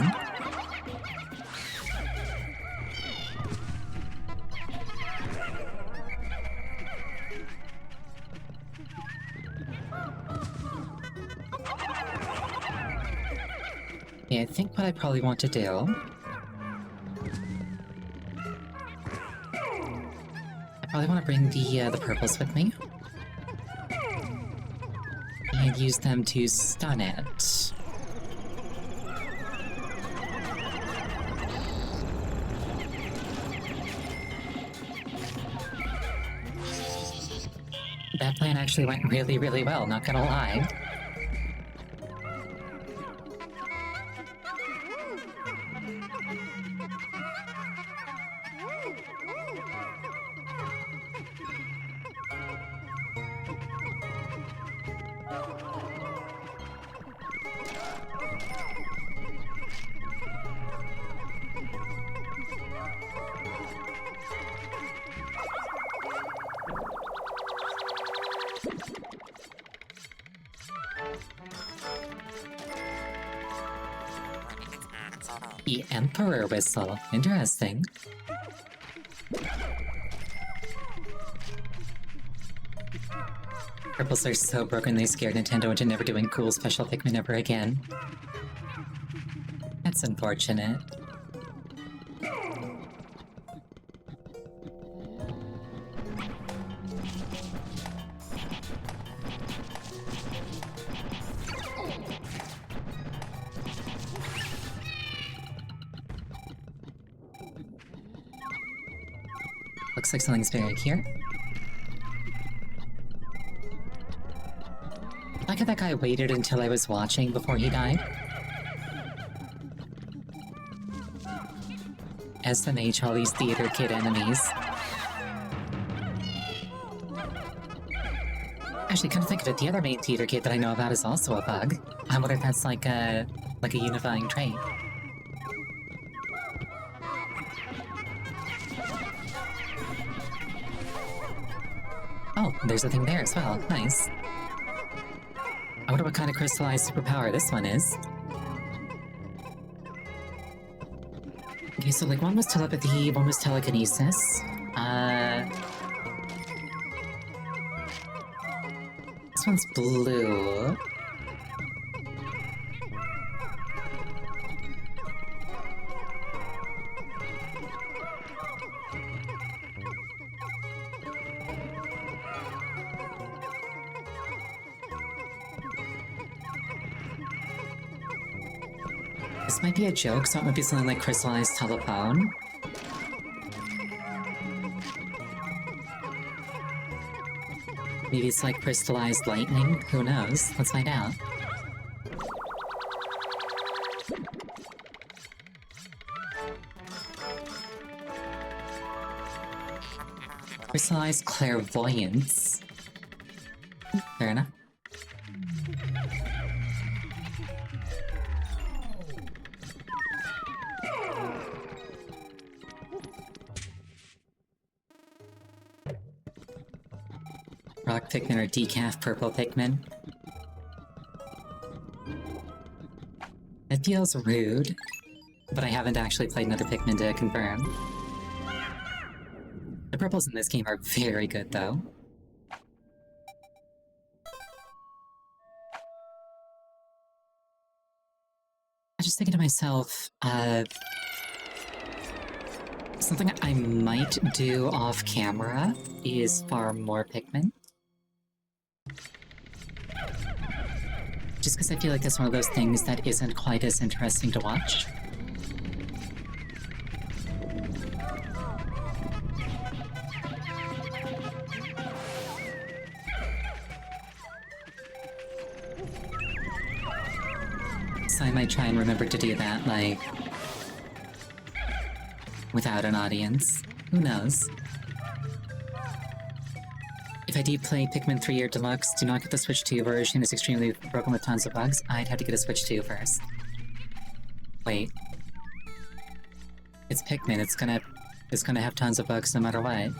Yeah, I think what I probably want to do... I probably want to bring the purples with me. And use them to stun it. That plan actually went really, really well, not gonna lie. The Emperor Whistle. Interesting. Purples are so broken they scared Nintendo into never doing cool special Pikmin ever again. That's unfortunate. Looks like something's buried here. I like how that guy waited until I was watching before he died. SMH all these theater kid enemies. Actually, come to think of it, the other main theater kid that I know about is also a bug. I wonder if that's like a unifying trait. Oh, there's a thing there as well. Nice. I wonder what kind of crystallized superpower this one is. Okay, so like one was telepathy, one was telekinesis. This one's blue. This might be a joke, so it might be something like crystallized telephone. Maybe it's like crystallized lightning? Who knows? Let's find out. Crystallized clairvoyance. Fair enough. Rock Pikmin or decaf purple Pikmin? It feels rude, but I haven't actually played another Pikmin to confirm. The purples in this game are very good, though. I'm just thinking to myself, something I might do off camera is farm more Pikmin. Just because I feel like that's one of those things that isn't quite as interesting to watch. So I might try and remember to do that, like, without an audience. Who knows? If I do play Pikmin 3 or Deluxe, do not get the Switch 2 version, it's extremely broken with tons of bugs. I'd have to get a Switch 2 first. Wait. It's Pikmin, it's gonna have tons of bugs no matter what.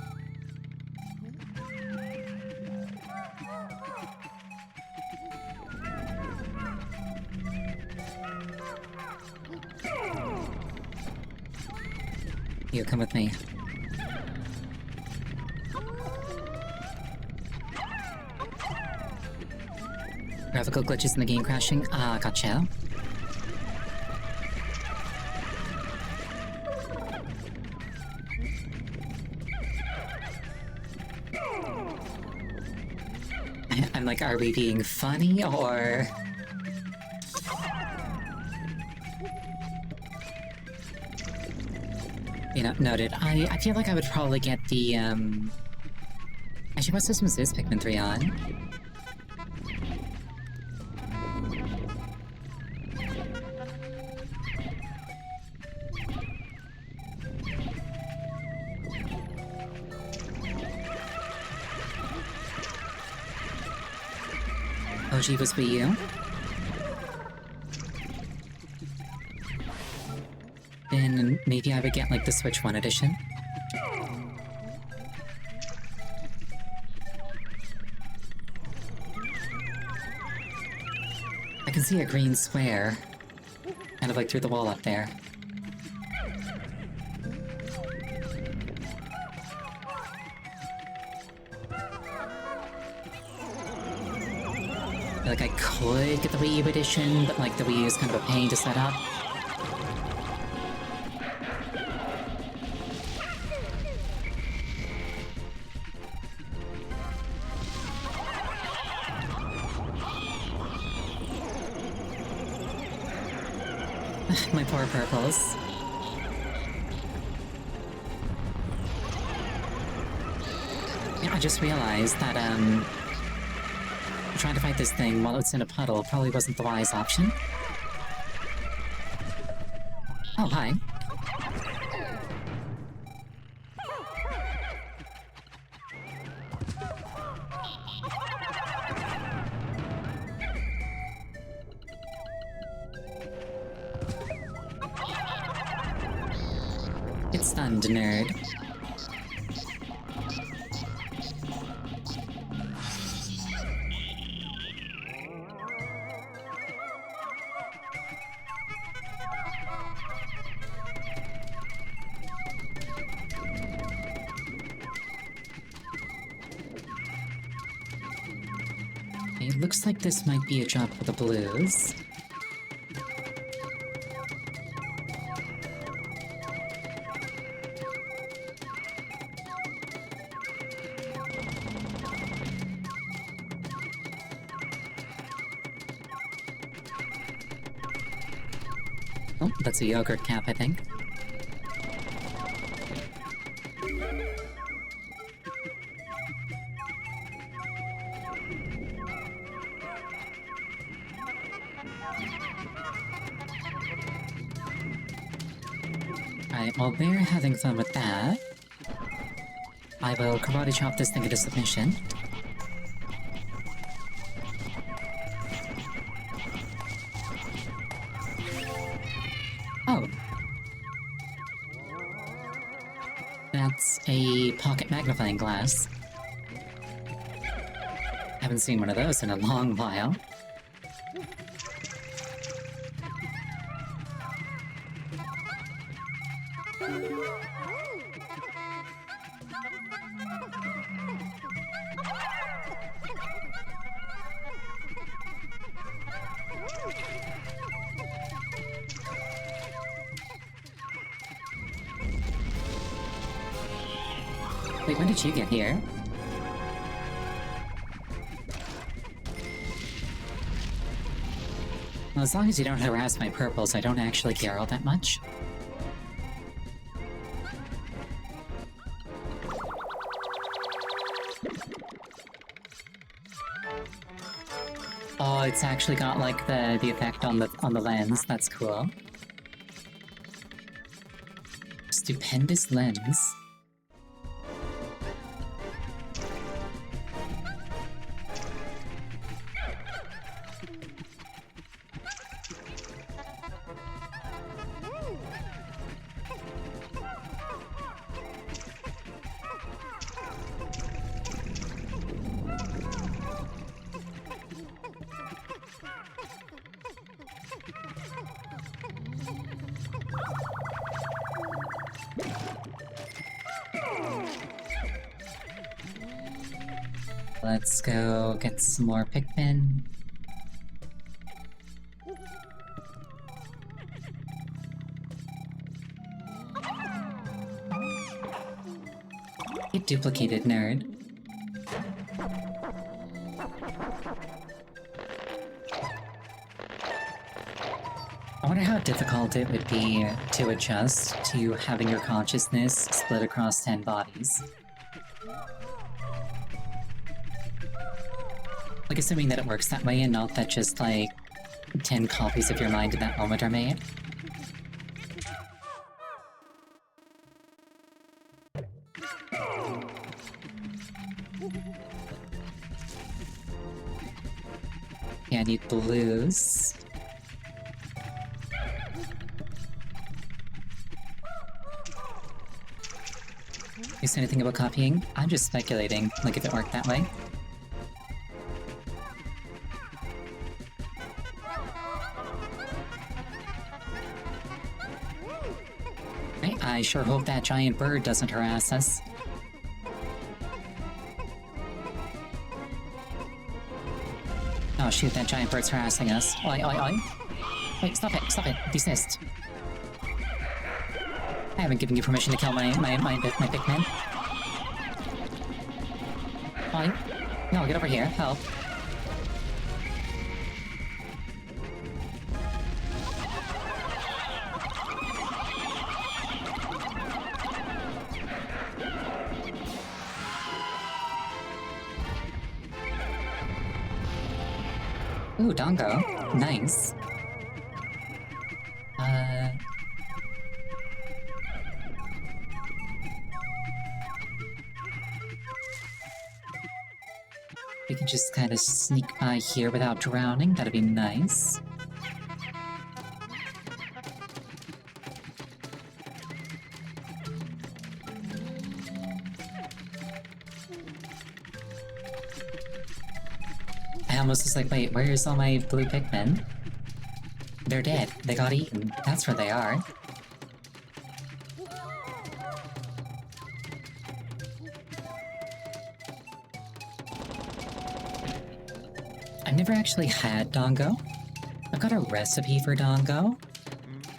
You, come with me. Graphical glitches in the game crashing? Ah, gotcha. I'm like, are we being funny, or... You know, noted. I feel like I would probably get the, Actually, what system is this Pikmin 3 on? OG was Wii U? Then maybe I would get, like, the Switch 1 edition. I can see a green square, kind of like through the wall up there. Like, I could get the Wii U edition, but, like, the Wii U is kind of a pain to set up. My poor purples. Yeah, I just realized that, trying to fight this thing while it's in a puddle probably wasn't the wise option. Oh, hi. Get stunned, nerd. It looks like this might be a job for the blues. Oh, that's a yogurt cap, I think. Alright, while they're having fun with that, I will karate chop this thing into submission. Oh. That's a pocket magnifying glass. Haven't seen one of those in a long while. Wait, when did you get here? Well, as long as you don't harass my purples, I don't actually care all that much. Oh, it's actually got like the effect on the lens. That's cool. Stupendous lens. Let's go get some more Pikmin. Get duplicated, nerd. I wonder how difficult it would be to adjust to having your consciousness split across 10 bodies. Like, assuming that it works that way and not that just, like, 10 copies of your mind in that moment are made. Yeah, I need blues. You say anything about copying? I'm just speculating, like if it worked that way. I sure hope that giant bird doesn't harass us. Oh shoot, that giant bird's harassing us. Oi, oi, oi. Wait, stop it, desist. I haven't given you permission to kill my Pikmin. Oi. No, get over here, help. Ooh, Dongo. Nice. We can just kind of sneak by here without drowning. That'd be nice. I almost was like, wait, where's all my blue Pikmin? They're dead. They got eaten. That's where they are. I've never actually had Dongo. I've got a recipe for Dongo.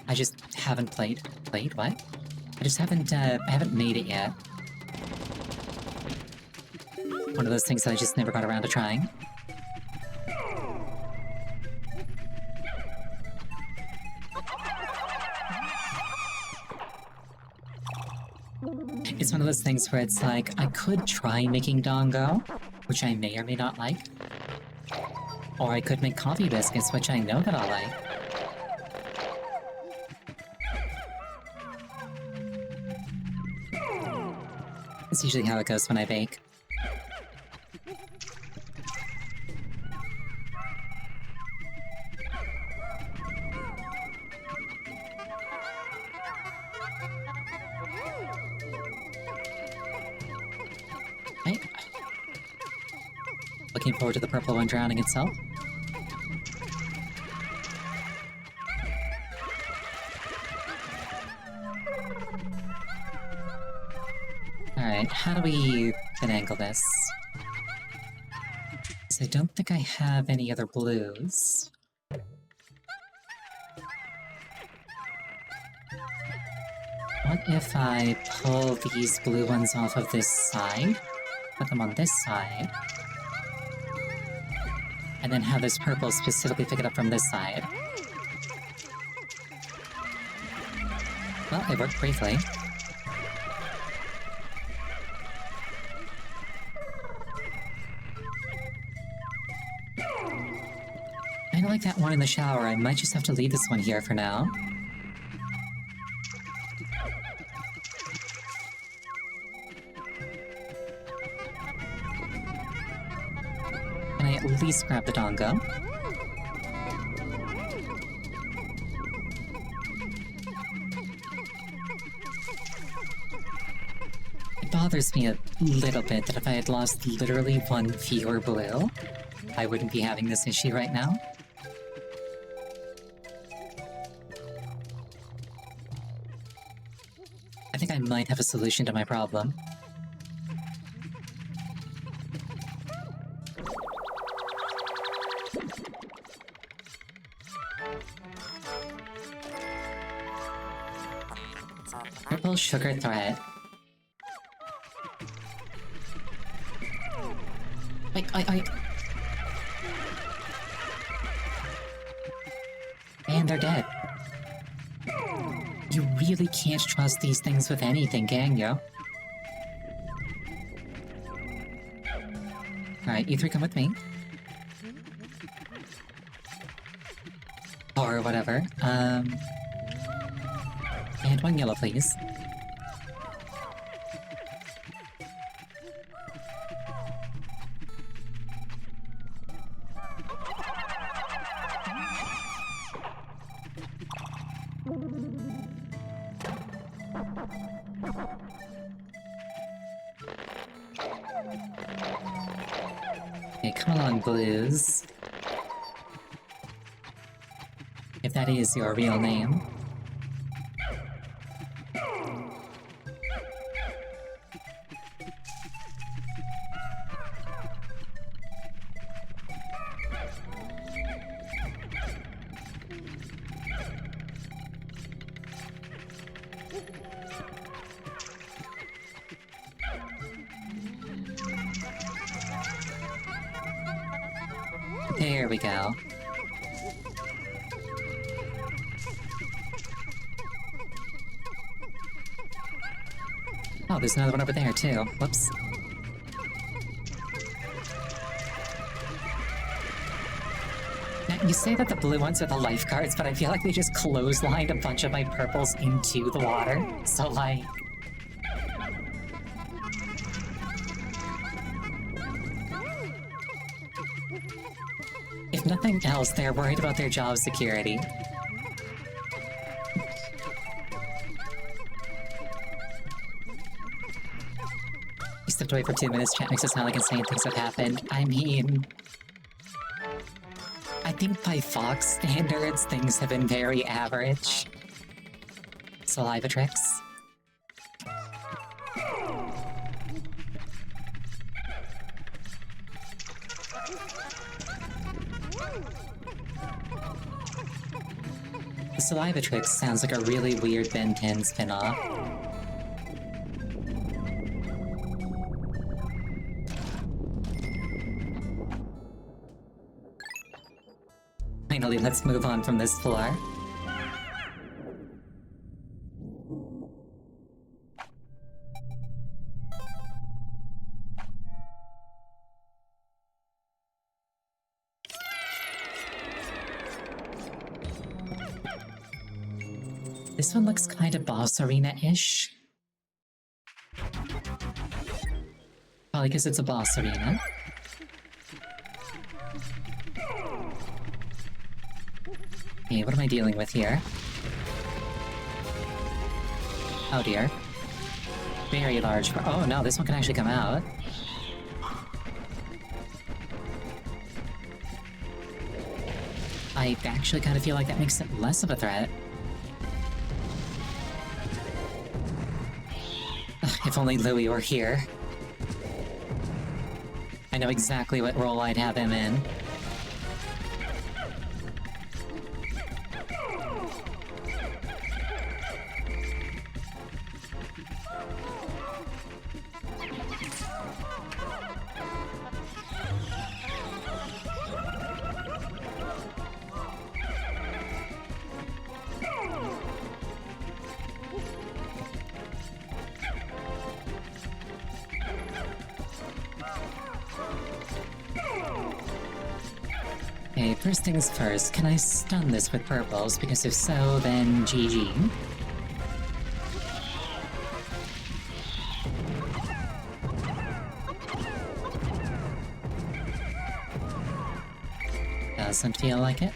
I just haven't played. Played? What? I just haven't, I haven't made it yet. One of those things that I just never got around to trying. It's one of those things where it's like, I could try making dongo, which I may or may not like. Or I could make coffee biscuits, which I know that I'll like. That's usually how it goes when I bake. Right. Looking forward to the purple one drowning itself. Alright, how do we finagle this? So I don't think I have any other blues. What if I pull these blue ones off of this side, put them on this side, and then have this purple specifically pick it up from this side? Well, it worked briefly. I don't like that one in the shower. I might just have to leave this one here for now. Can I at least grab the dongo? It bothers me a little bit that if I had lost literally one fewer blue, I wouldn't be having this issue right now. I think I might have a solution to my problem. Purple sugar thread. Wait. And they're dead. You really can't trust these things with anything, can you? Alright, you three come with me. Or whatever. And one yellow, please. Okay, come along, Blues. If that is your real name. There we go. Oh, there's another one over there, too. Whoops. Now, you say that the blue ones are the lifeguards, but I feel like they just clotheslined a bunch of my purples into the water. So, like... if nothing else, they're worried about their job security. He stepped away for 2 minutes, chat makes it sound like insane things have happened. I mean... I think by Fox standards, things have been very average. Saliva tricks. The Saliva Tricks sounds like a really weird Ben 10 spin-off. Finally, let's move on from this floor. This one looks kind of boss arena-ish. Probably because it's a boss arena. Hey, what am I dealing with here? Oh dear. Very large. Oh no, this one can actually come out. I actually kind of feel like that makes it less of a threat. Ugh, if only Louis were here. I know exactly what role I'd have him in. Okay, first things first, can I stun this with purples? Because if so, then GG. Doesn't feel like it.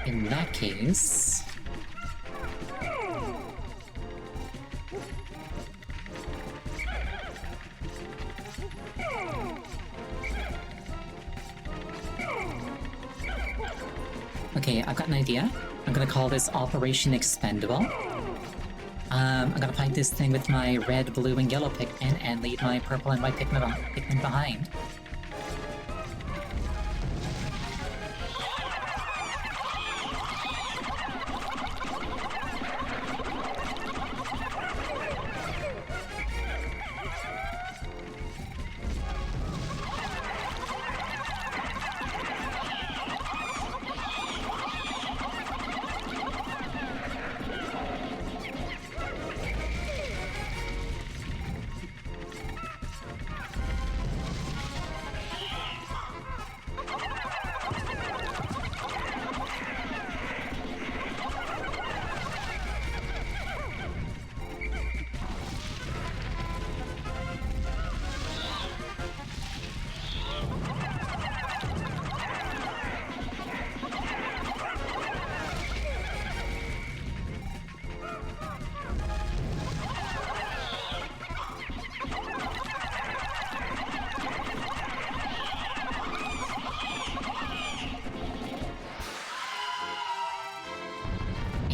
In that case... Okay, I've got an idea. I'm gonna call this Operation Expendable. I'm gonna fight this thing with my red, blue, and yellow Pikmin and leave my purple and white Pikmin behind.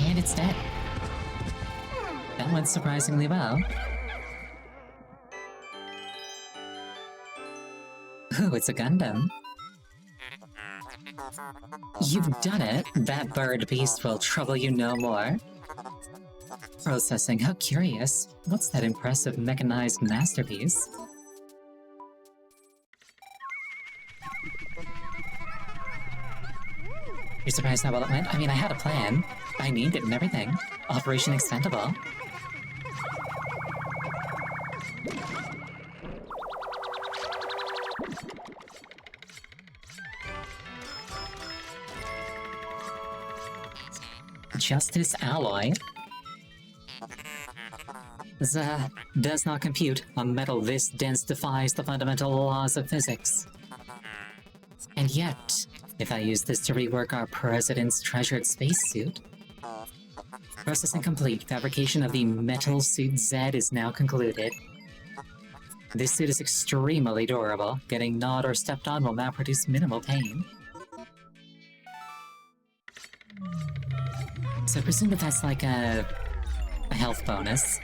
And it's dead. That went surprisingly well. Ooh, it's a Gundam. You've done it! That bird beast will trouble you no more. Processing, how curious. What's that impressive mechanized masterpiece? You're surprised how well it went? I mean, I had a plan. I named it and everything. Operation Expendable. Justice Alloy. Does not compute. A metal this dense defies the fundamental laws of physics. And yet, if I use this to rework our president's treasured spacesuit... Processing complete. Fabrication of the metal suit Z is now concluded. This suit is extremely durable. Getting gnawed or stepped on will now produce minimal pain. So I presume that that's like a health bonus.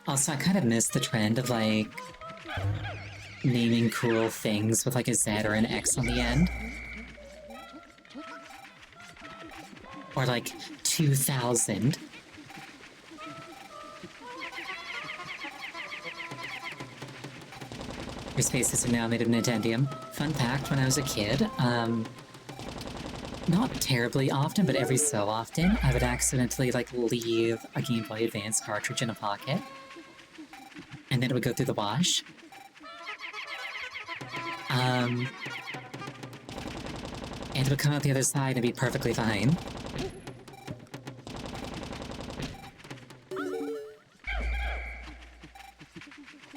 Also, I kind of miss the trend of, like, naming cool things with, like, a Z or an X on the end. Or, like, 2000. Your space is now made of Nintendium. Fun fact, when I was a kid, Not terribly often, but every so often, I would accidentally, like, leave a Game Boy Advance cartridge in a pocket, and then it would go through the wash. And it would come out the other side and be perfectly fine.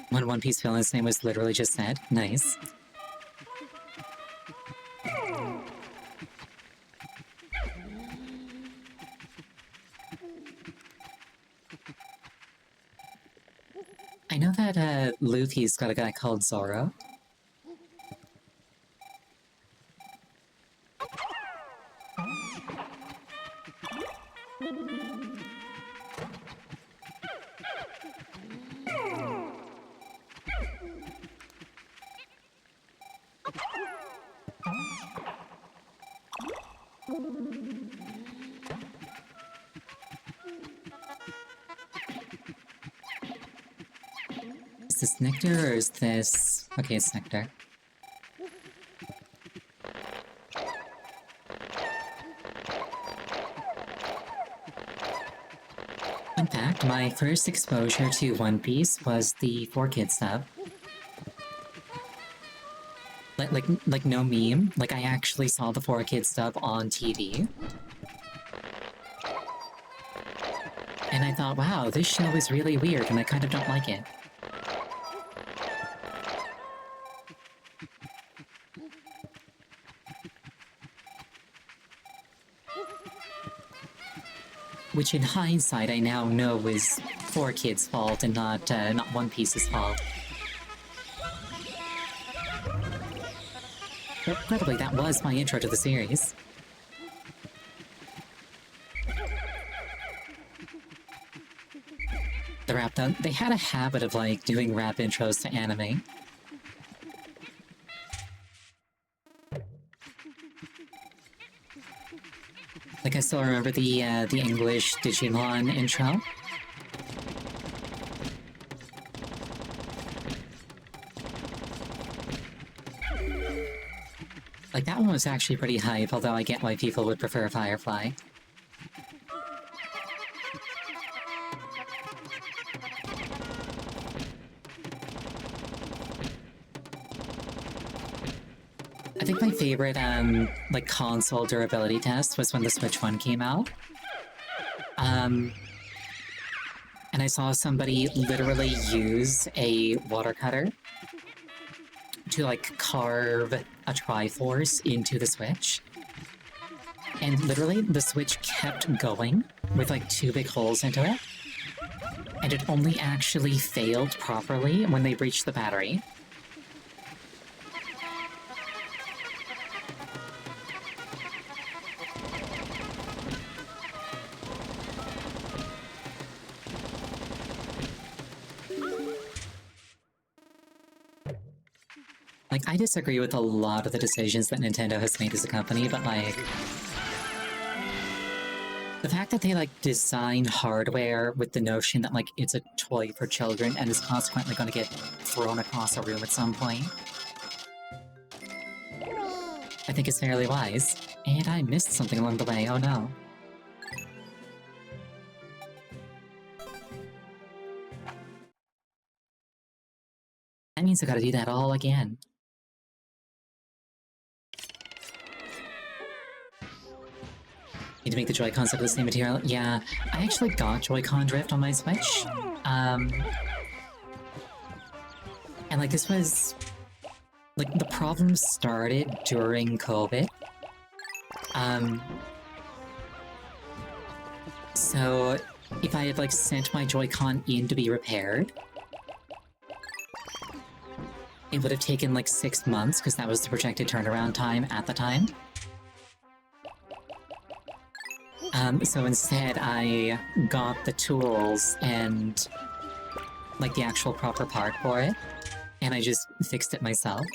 When One Piece villain's name was literally just said. Nice. I know that Luffy's got a guy called Zoro. Is this nectar or is this... Okay, it's nectar. Fun fact, my first exposure to One Piece was the 4Kids sub. Like no meme. Like, I actually saw the 4Kids sub on TV. And I thought, wow, this show is really weird and I kind of don't like it. Which in hindsight I now know was 4Kids' fault and not One Piece's fault. But probably that was my intro to the series. The rap though, they had a habit of like doing rap intros to anime. Like I still remember the English Digimon intro. Like that one was actually pretty hype, although I get why people would prefer Firefly. I think my favorite, like, console durability test was when the Switch 1 came out. And I saw somebody literally use a water cutter to, like, carve a Triforce into the Switch. And literally, the Switch kept going with, like, 2 big holes into it. And it only actually failed properly when they reached the battery. Like, I disagree with a lot of the decisions that Nintendo has made as a company, but, like... the fact that they, like, design hardware with the notion that, like, it's a toy for children and is consequently going to get thrown across a room at some point, I think is fairly wise. And I missed something along the way, oh no. That means I gotta do that all again. Need to make the Joy-Cons out of the same material? Yeah, I actually got Joy-Con drift on my Switch. And like this was... like the problem started during COVID. So if I had like sent my Joy-Con in to be repaired, it would have taken like 6 months because that was the projected turnaround time at the time. So instead I got the tools and like the actual proper part for it, and I just fixed it myself.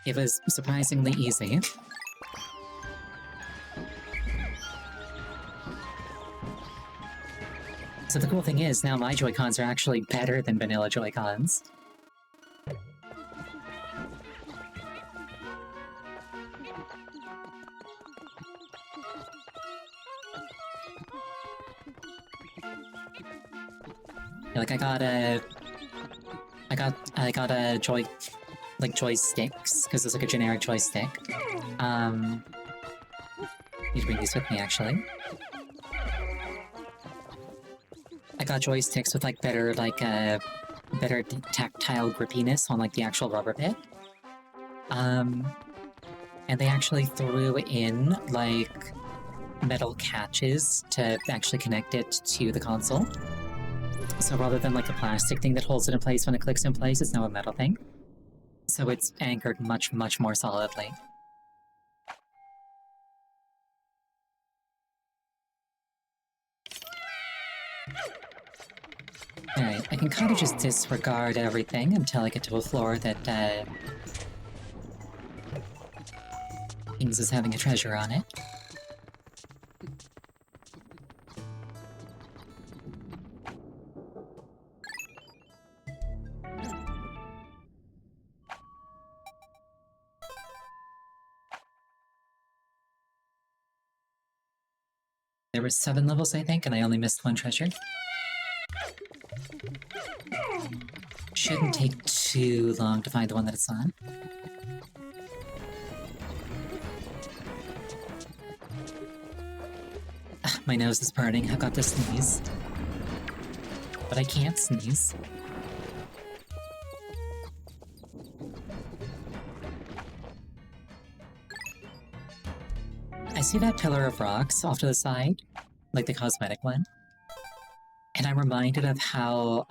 It was surprisingly easy. So the cool thing is, now my Joy-Cons are actually better than vanilla Joy-Cons. Like I got a joysticks, because it's like a generic joystick. Need to bring these with me, actually. I got joysticks with like better tactile grippiness on like the actual rubber bit. And they actually threw in like metal catches to actually connect it to the console. So rather than like a plastic thing that holds it in place when it clicks in place, it's now a metal thing. So it's anchored much, much more solidly. Alright, I can kind of just disregard everything until I get to a floor that, seems as having a treasure on it. There were 7 levels, I think, and I only missed 1 treasure. Shouldn't take too long to find the one that it's on. My nose is burning, I've got to sneeze. But I can't sneeze. I see that pillar of rocks off to the side, like the cosmetic one. And I'm reminded of how,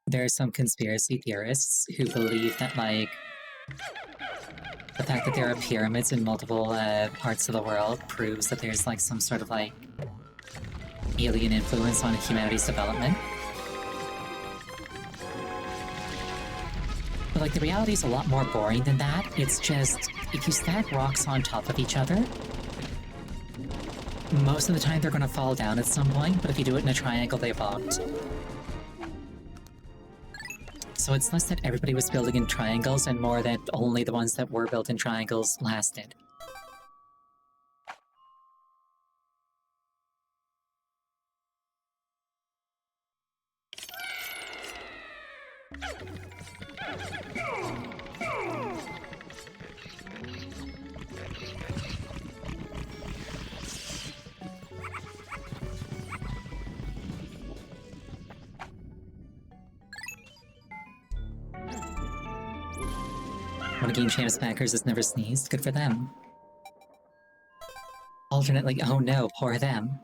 there are some conspiracy theorists who believe that, like, the fact that there are pyramids in multiple parts of the world proves that there's, like, some sort of, like, alien influence on humanity's development. But, like, the reality is a lot more boring than that. It's just, if you stack rocks on top of each other, most of the time they're gonna fall down at some point, but if you do it in a triangle, they won't. So it's less that everybody was building in triangles and more that only the ones that were built in triangles lasted. One of Game Champs backers has never sneezed. Good for them. Alternately, oh no, poor them.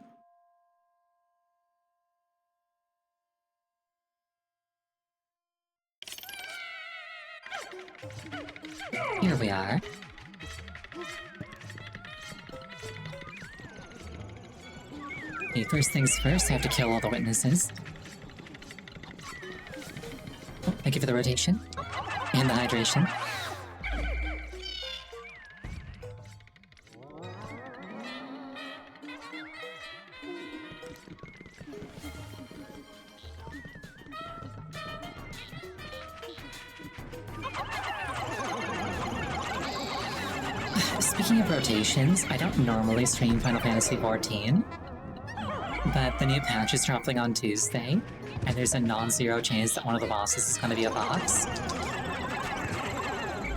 Here we are. Okay, first things first, I have to kill all the witnesses. Oh, thank you for the rotation. And the hydration. Speaking of rotations, I don't normally stream Final Fantasy XIV, but the new patch is dropping on Tuesday, and there's a non-zero chance that one of the bosses is going to be a boss.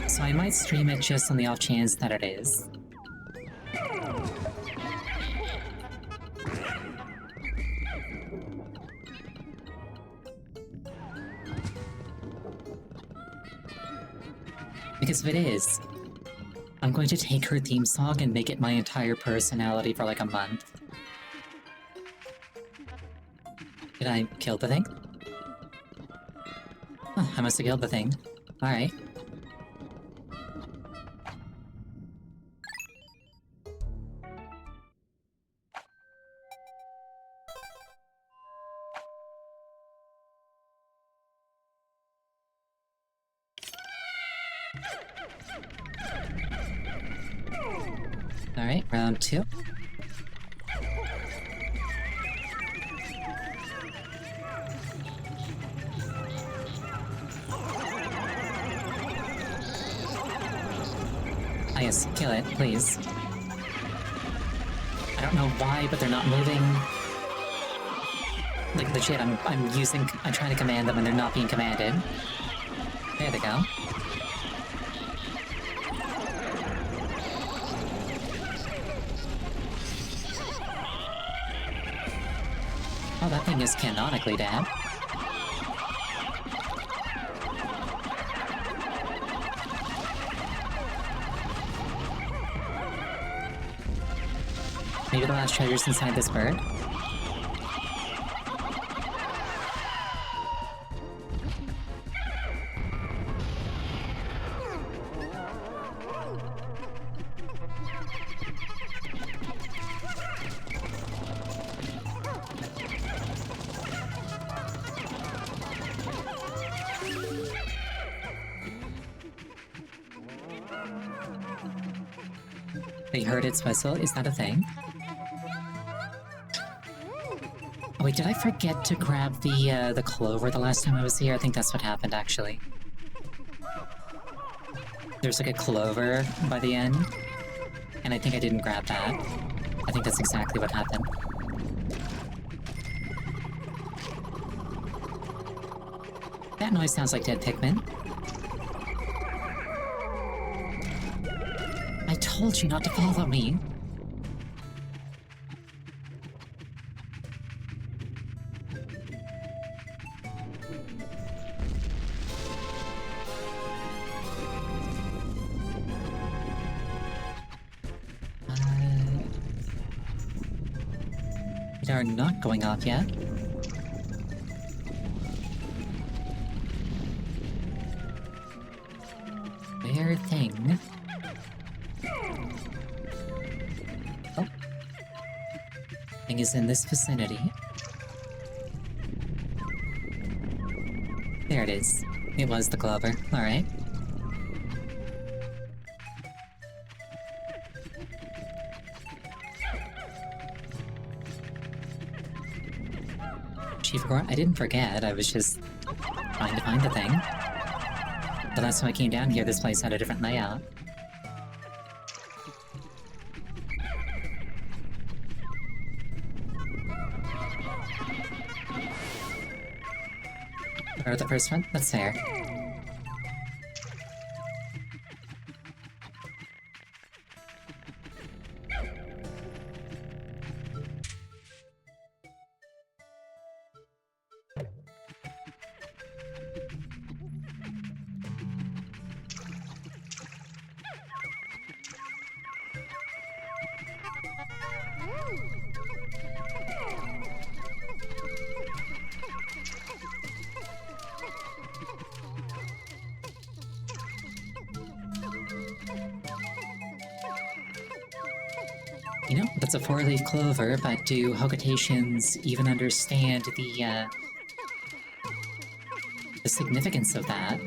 So I might stream it just on the off chance that it is. Because if it is, I'm going to take her theme song and make it my entire personality for like a month. Did I kill the thing? Oh, I must have killed the thing. Alright. Alright, round 2. Ah yes, kill it, please. I don't know why, but they're not moving. Like, legit, I'm trying to command them and they're not being commanded. There they go. Oh, that thing is canonically dead. Maybe the last treasure's inside this bird? They heard its whistle? Is that a thing? Oh wait, did I forget to grab the clover the last time I was here? I think that's what happened, actually. There's like a clover by the end, and I think I didn't grab that. I think that's exactly what happened. That noise sounds like dead Pikmin. I told you not to follow me. They are not going off yet. Rare thing. Oh. Thing is in this vicinity. There it is. It was the clover. Alright. I didn't forget, I was just trying to find the thing. The last time I came down here, this place had a different layout. Or the first one? That's fair. You know, that's a four-leaf clover, but do Hogatations even understand the significance of that?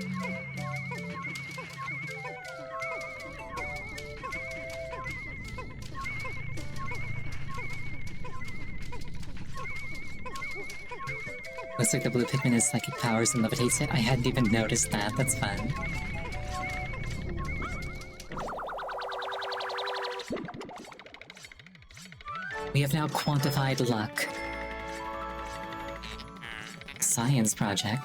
Looks like the blue Pikmin has psychic powers and levitates it. I hadn't even noticed that. That's fun. We have now quantified luck. Science project.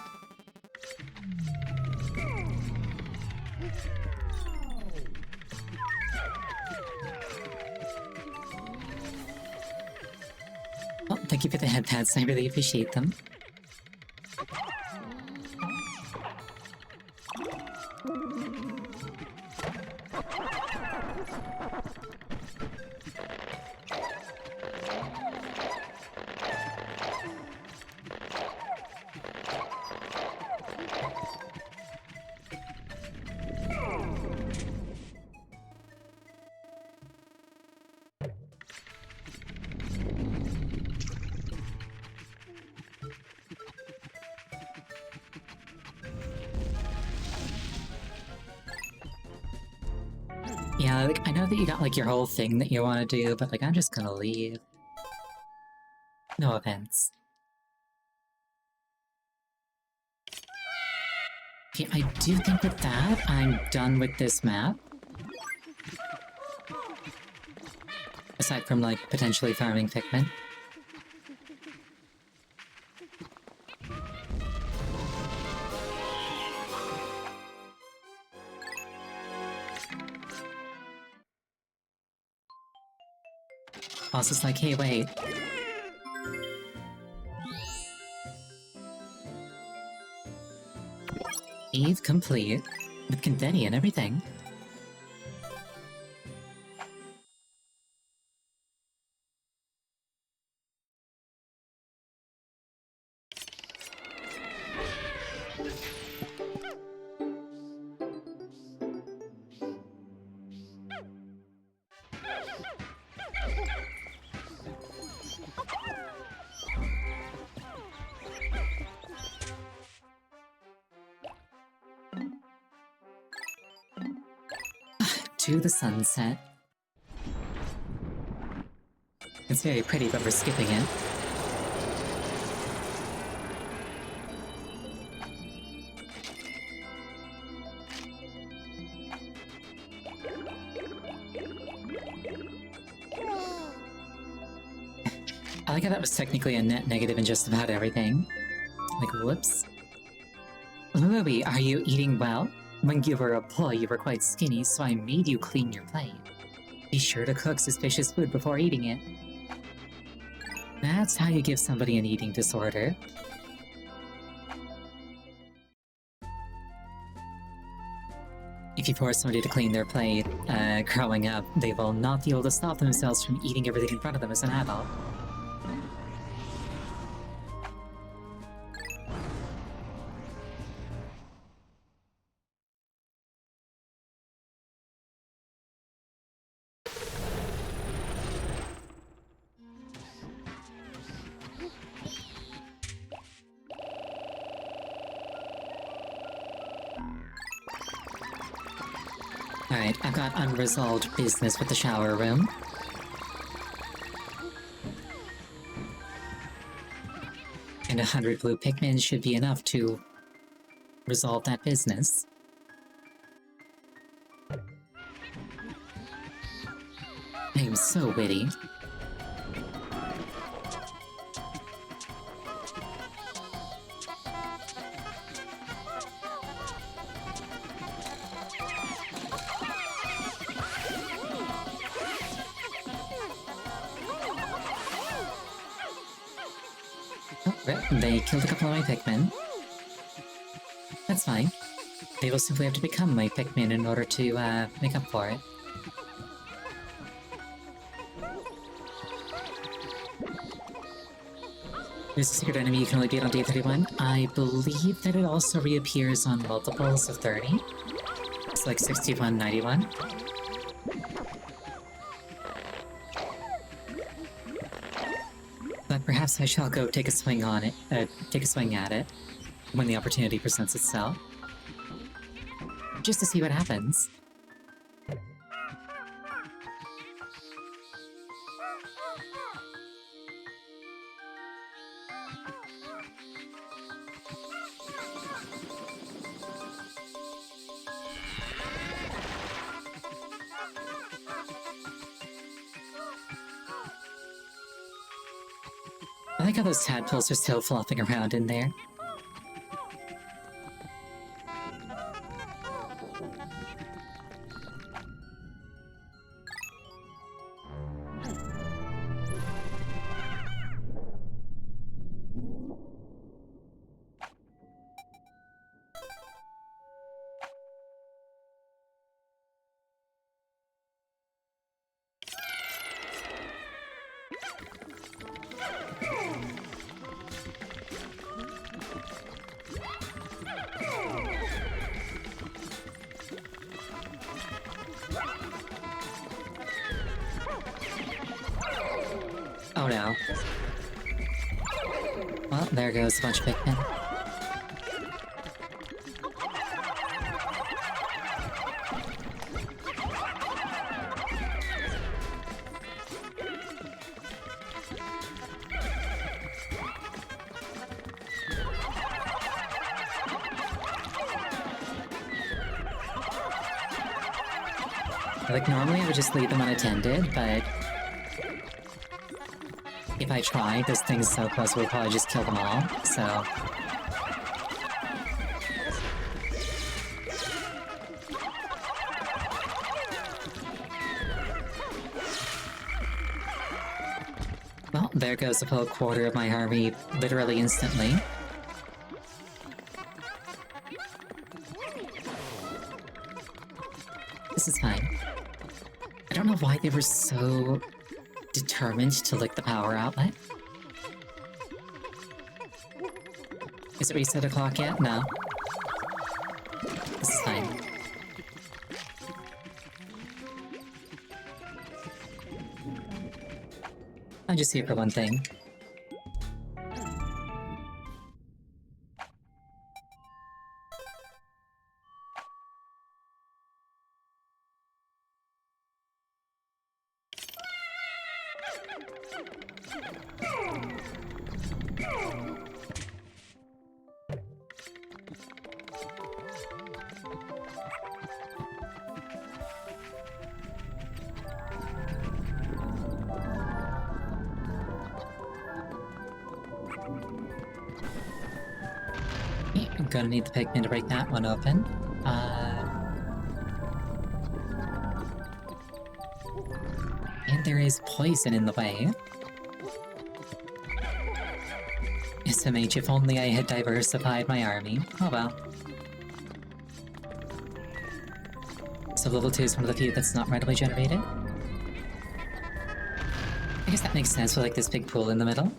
Oh, thank you for the headpads. I really appreciate them. Yeah, like, I know that you got, like, your whole thing that you want to do, but, like, I'm just gonna leave. No offense. Okay, I do think with that, I'm done with this map. Aside from, like, potentially farming Pikmin. Boss is like, hey, wait. Eve complete. With confetti and everything. To the sunset. It's very pretty, but we're skipping it. I like how that was technically a net negative in just about everything. Like, whoops. Louie, are you eating well? When you were a boy, you were quite skinny, so I made you clean your plate. Be sure to cook suspicious food before eating it. That's how you give somebody an eating disorder. If you force somebody to clean their plate, growing up, they will not be able to stop themselves from eating everything in front of them as an adult. Alright, I've got unresolved business with the shower room. And 100 blue Pikmin should be enough to resolve that business. I am so witty. They killed a couple of my Pikmin. That's fine. They will simply have to become my Pikmin in order to, make up for it. There's a secret enemy you can only beat on day 31. I believe that it also reappears on multiples of 30. It's like 61, 91. But perhaps I shall go take a swing on it, take a swing at it, when the opportunity presents itself. Just to see what happens. I like how those tadpoles are still flopping around in there. Oh no. Well, there goes a bunch of Pikmin. Like, normally I would just leave them unattended, but if I try, this thing's so close, we'll probably just kill them all, so... Well, there goes a full quarter of my army, literally instantly. This is fine. I don't know why they were so determined to lick the power outlet. Is it reset o'clock yet? No. This is fine. I'm just here for one thing. I'm gonna need the Pikmin to break that one open. And there is poison in the way. SMH, if only I had diversified my army. Oh well. So level 2 is one of the few that's not randomly generated. I guess that makes sense with like this big pool in the middle.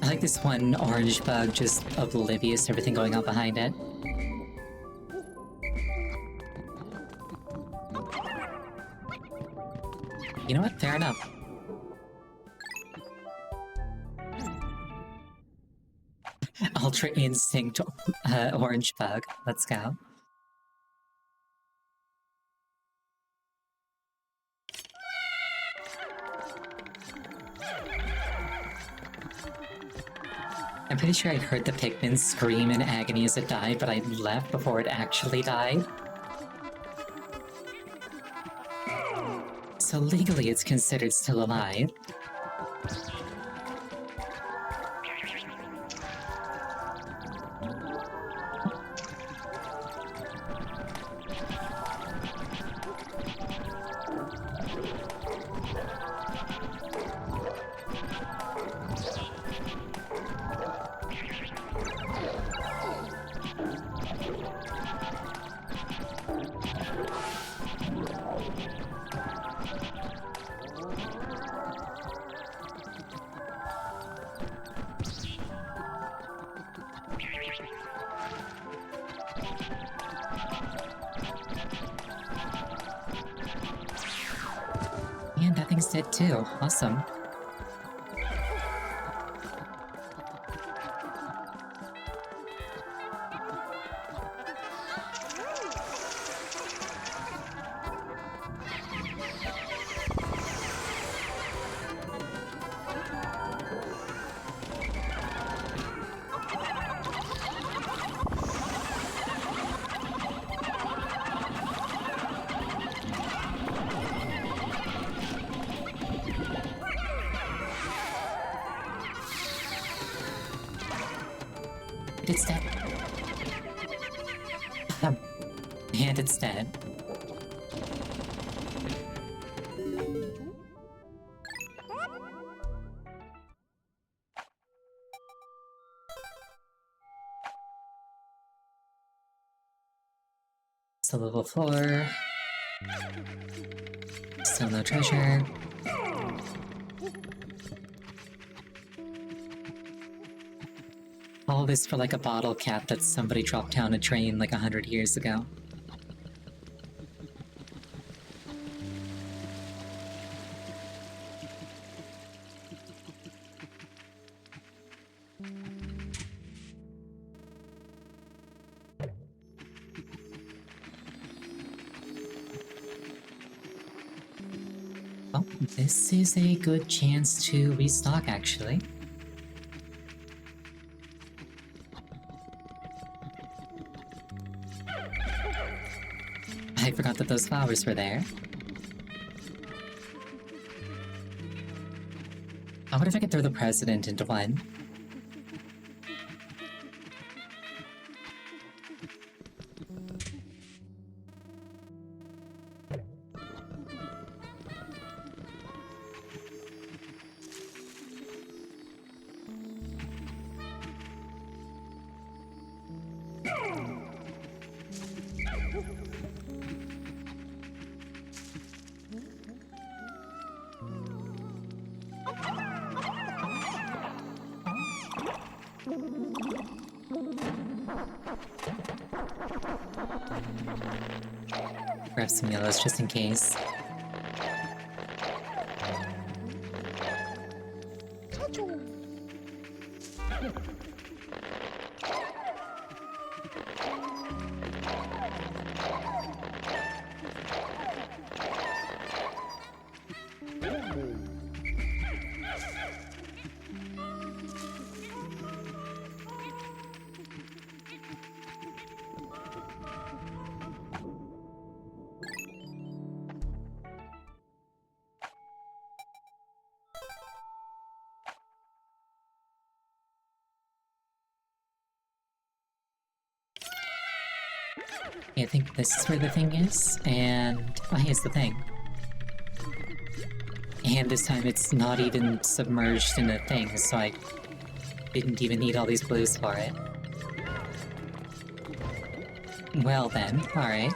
I like this one orange bug just oblivious to everything going on behind it. You know what? Fair enough. Ultra Instinct orange bug. Let's go. I'm pretty sure I heard the Pikmin scream in agony as it died, but I left before it actually died. So legally it's considered still alive. And that thing's dead too. Awesome. It's dead. And it's dead. So level 4. Still no treasure. All this for like a bottle cap that somebody dropped down a train like 100 years ago. This is a good chance to restock, actually. I forgot that those flowers were there. I wonder if I could throw the president into one. Grab some yellows just in case. I think this is where the thing is, and oh, here's the thing. And this time it's not even submerged in a thing, so I didn't even need all these blues for it. Well then, alright.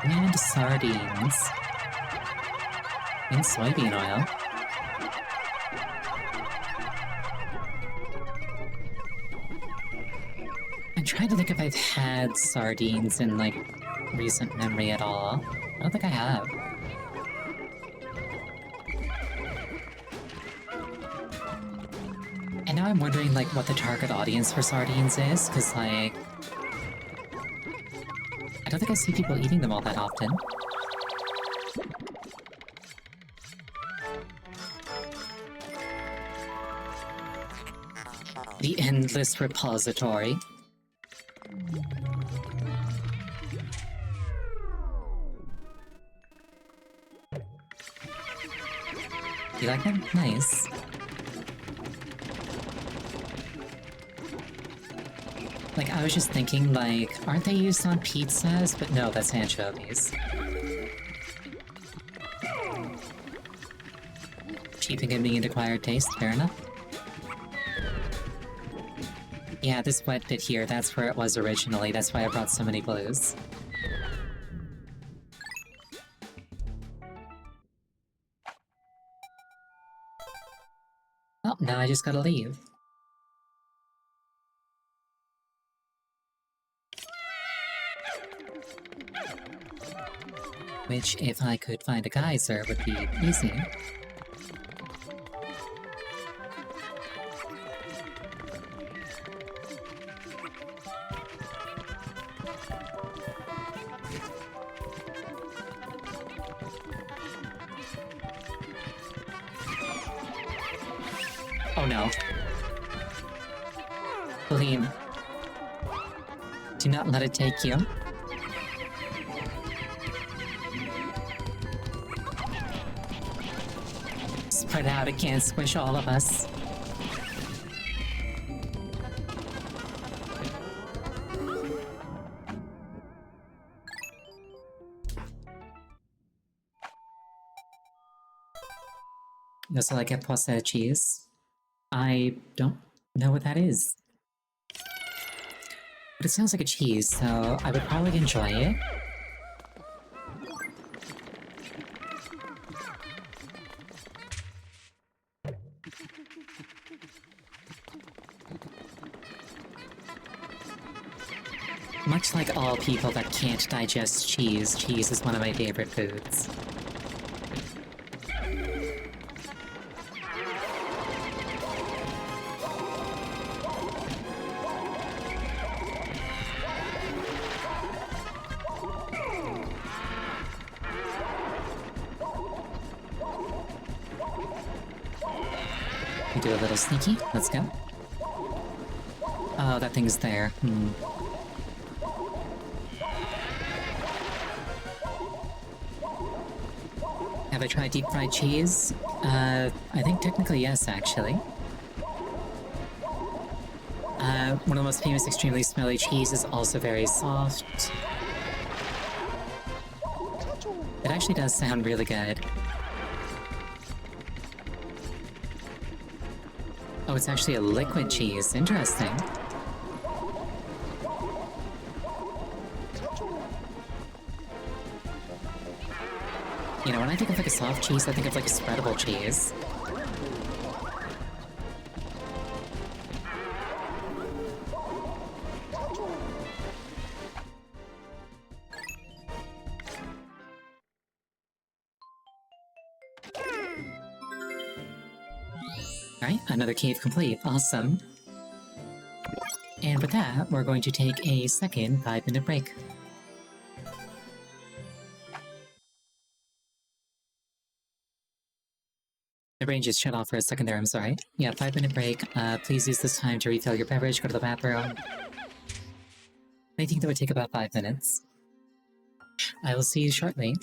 And sardines. And soybean oil. I'm trying to think if I've had sardines in, like, recent memory at all. I don't think I have. And now I'm wondering, like, what the target audience for sardines is, because, like, I don't think I see people eating them all that often. The endless repository. You like them? Nice. Like, I was just thinking, like, aren't they used on pizzas? But no, that's anchovies. Cheap and convenient acquired taste, fair enough. Yeah, this wet bit here, that's where it was originally, that's why I brought so many blues. Oh, now I just gotta leave. Which, if I could find a geyser, would be easy. Oh no. Pauline. Do not let it take you. Spread out, it can't squish all of us. You also like a processed cheese? I don't know what that is. But it sounds like a cheese, so I would probably enjoy it. Much like all people that can't digest cheese, cheese is one of my favorite foods. We do a little sneaky. Let's go. Oh, that thing's there. Have I tried deep fried cheese? I think technically yes, actually. One of the most famous extremely smelly cheese is also very soft. It actually does sound really good. Oh, it's actually a liquid cheese. Interesting. You know, when I think of like a soft cheese, I think of like a spreadable cheese. Alright, another cave complete. Awesome. And with that, we're going to take a second 5-minute break. The brain just shut off for a second there, I'm sorry. Yeah, 5-minute break. Please use this time to refill your beverage, go to the bathroom. I think that would take about 5 minutes. I will see you shortly.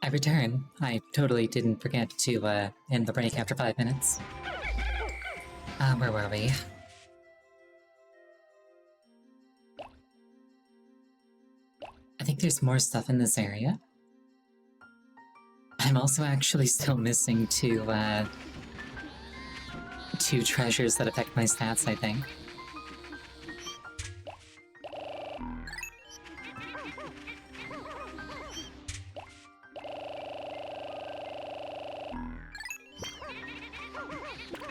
I return. I totally didn't forget to end the break after 5 minutes. Where were we? I think there's more stuff in this area. I'm also actually still missing two treasures that affect my stats, I think.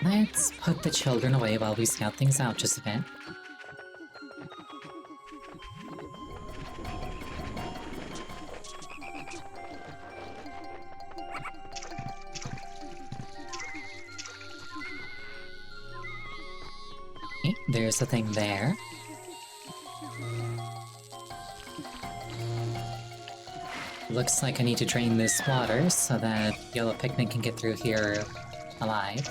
Let's put the children away while we scout things out just a bit. Okay, there's a thing there. Looks like I need to drain this water so that yellow Pikmin can get through here alive.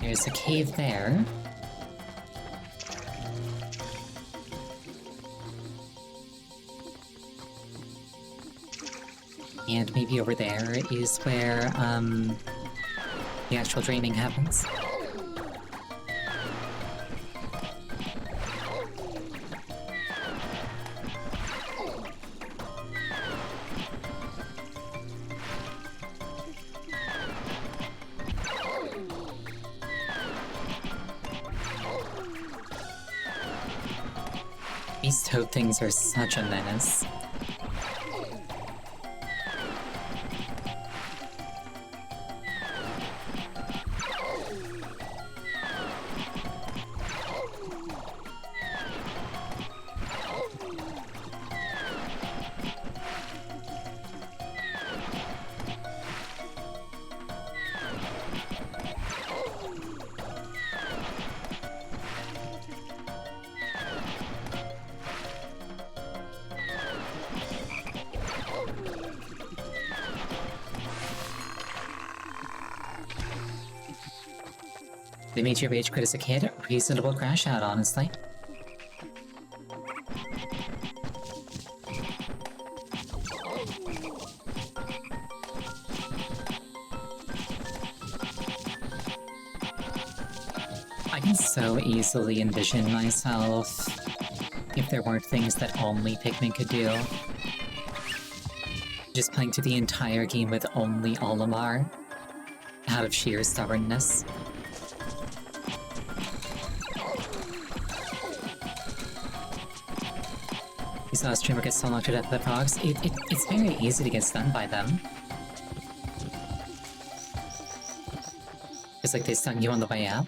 There's a cave there. And maybe over there is where, the actual draining happens. These toad things are such a menace. They made you rage quit as a kid? Reasonable crash out, honestly. I can so easily envision myself if there weren't things that only Pikmin could do. Just playing through the entire game with only Olimar, out of sheer stubbornness. You saw a streamer get so knocked to death by the frogs. It's very easy to get stunned by them. It's like they stun you on the way out.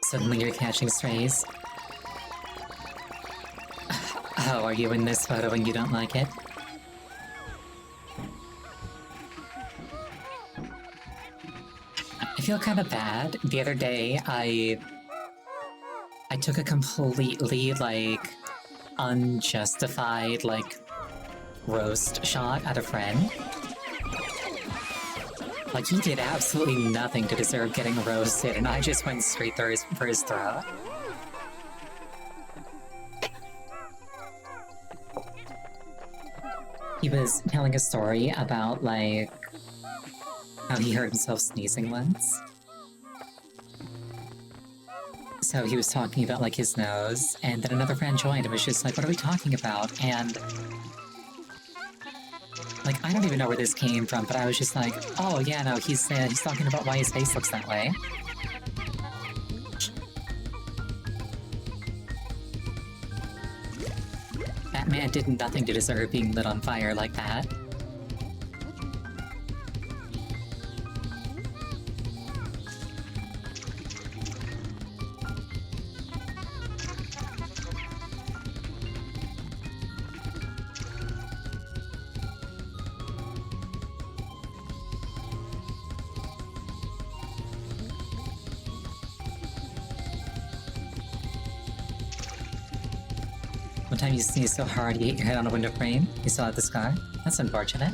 Suddenly you're catching strays. Oh, are you in this photo and you don't like it? I feel kind of bad. The other day, I took a completely, unjustified, roast shot at a friend. He did absolutely nothing to deserve getting roasted, and I just went straight for his throat. He was telling a story about, how he heard himself sneezing once. So he was talking about, his nose, and then another friend joined and was just like, what are we talking about? And I don't even know where this came from, but I was just like, oh yeah, no, he's talking about why his face looks that way. That man did nothing to deserve being lit on fire like that. One time you sneezed so hard you hit your head on a window frame. You still have the scar? That's unfortunate.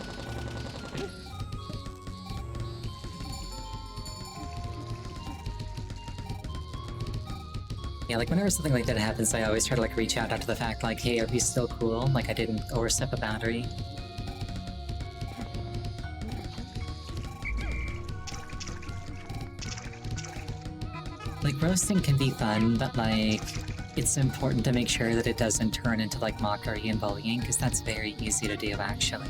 Yeah, like whenever something like that happens, I always try to like reach out after the fact, like, hey, are you still cool? Like I didn't overstep a boundary. Like, roasting can be fun, but like, it's important to make sure that it doesn't turn into like mockery and bullying, because that's very easy to do, actually.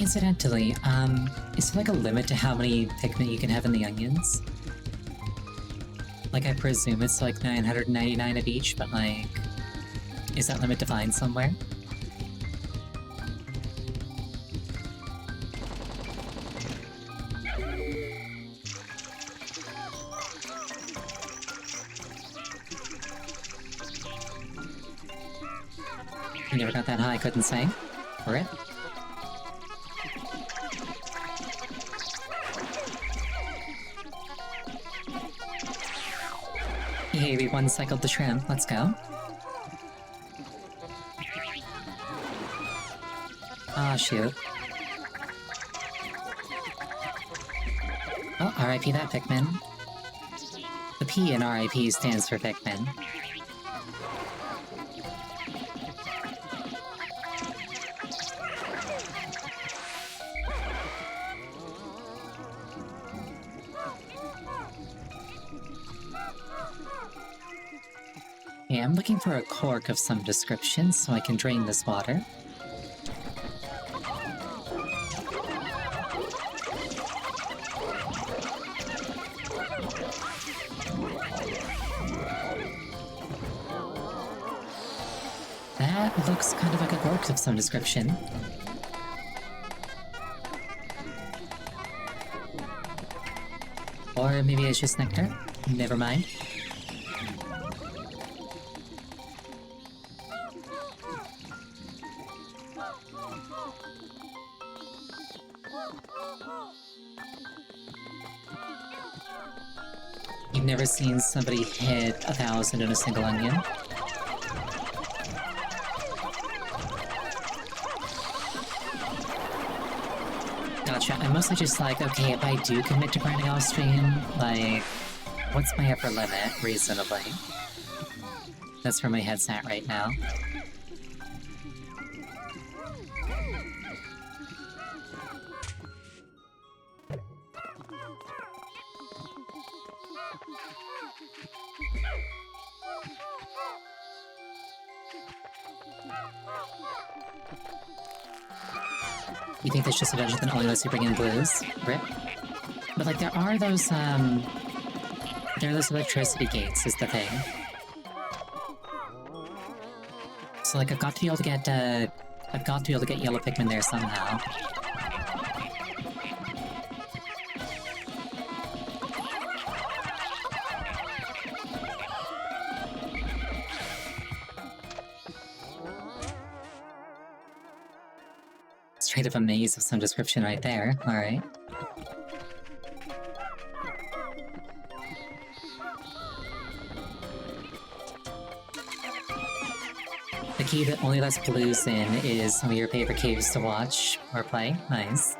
Incidentally, is there like a limit to how many Pikmin you can have in the onions? Like, I presume it's like 999 of each, but like, is that limit defined somewhere? You never got that high, I couldn't say. RIP. Hey, we one-cycled the shrimp, let's go. Aw, shoot. Oh, RIP that Pikmin. The P in RIP stands for Pikmin. Okay, I'm looking for a cork of some description so I can drain this water. That looks kind of like a cork of some description. Or maybe it's just nectar? Never mind. You've never seen somebody hit 1,000 in a single onion? Gotcha, I'm mostly just like, okay, if I do commit to grinding off stream, like, what's my upper limit, reasonably? That's where my head's at right now. You think there's just a dungeon that only lets you bring in blues? RIP. But like, there are those electricity gates, is the thing. So like, I've got to be able to get yellow Pikmin there somehow. Straight up a maze of some description right there, alright. The key that only lets blues in is some of your favorite caves to watch or play. Nice.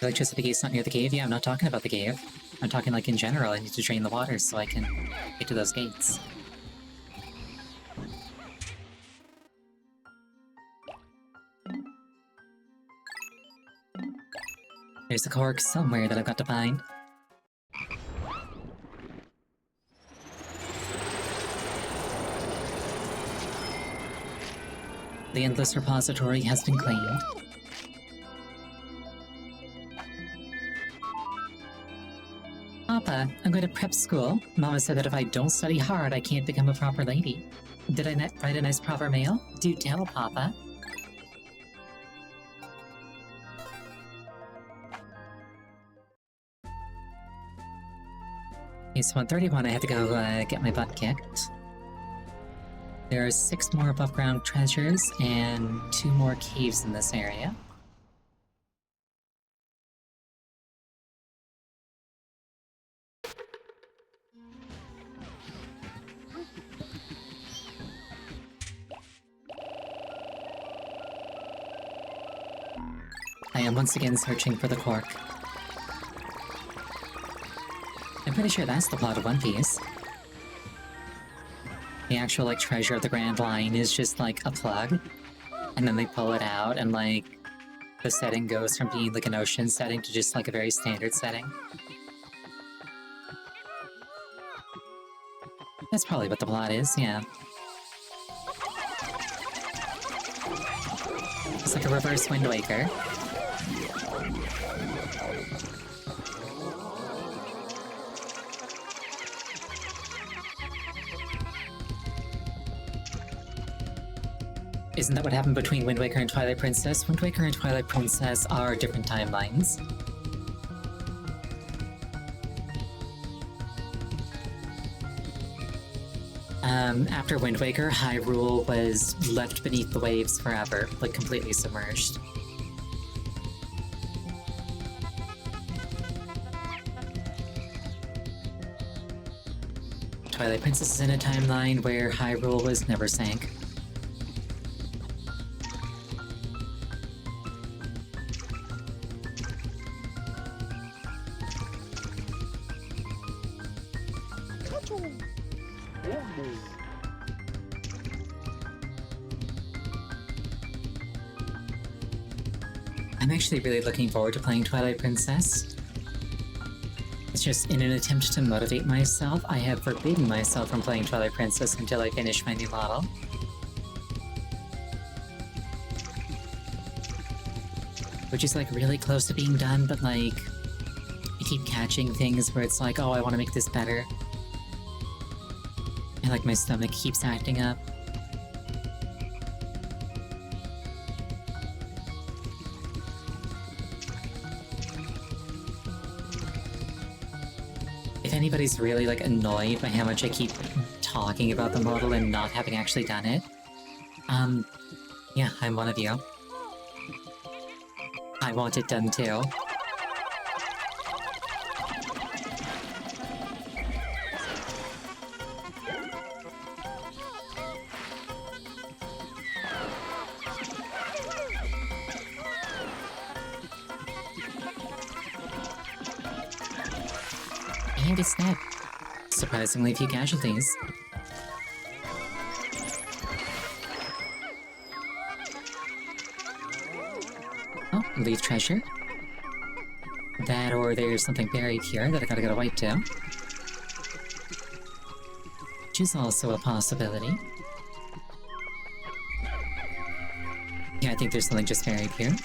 The electricity gate's not near the cave? Yeah, I'm not talking about the cave. I'm talking like in general, I need to drain the water so I can get to those gates. There's a cork somewhere that I've got to find. The endless repository has been claimed. Papa, I'm going to prep school. Mama said that if I don't study hard, I can't become a proper lady. Did I write a nice proper mail? Do tell, Papa. It's 1:31, I have to go get my butt kicked. There are 6 more above ground treasures and 2 more caves in this area. I am once again searching for the cork. I'm pretty sure that's the plot of One Piece. The actual, like, treasure of the Grand Line is just, like, a plug. And then they pull it out, and, like, the setting goes from being, like, an ocean setting to just, like, a very standard setting. That's probably what the plot is, yeah. It's like a reverse Wind Waker. Isn't that what happened between Wind Waker and Twilight Princess? Wind Waker and Twilight Princess are different timelines. After Wind Waker, Hyrule was left beneath the waves forever, like completely submerged. Twilight Princess is in a timeline where Hyrule was never sank. I'm actually really looking forward to playing Twilight Princess. It's just in an attempt to motivate myself, I have forbidden myself from playing Twilight Princess until I finish my new model. Which is like really close to being done, but like, I keep catching things where it's like, oh, I want to make this better. And like my stomach keeps acting up. If anybody's really like annoyed by how much I keep talking about the model and not having actually done it, yeah, I'm one of you. I want it done too. And it's dead. Surprisingly few casualties. Oh, leaf treasure. That or there's something buried here that I gotta go white to. Which is also a possibility. Yeah, I think there's something just buried here.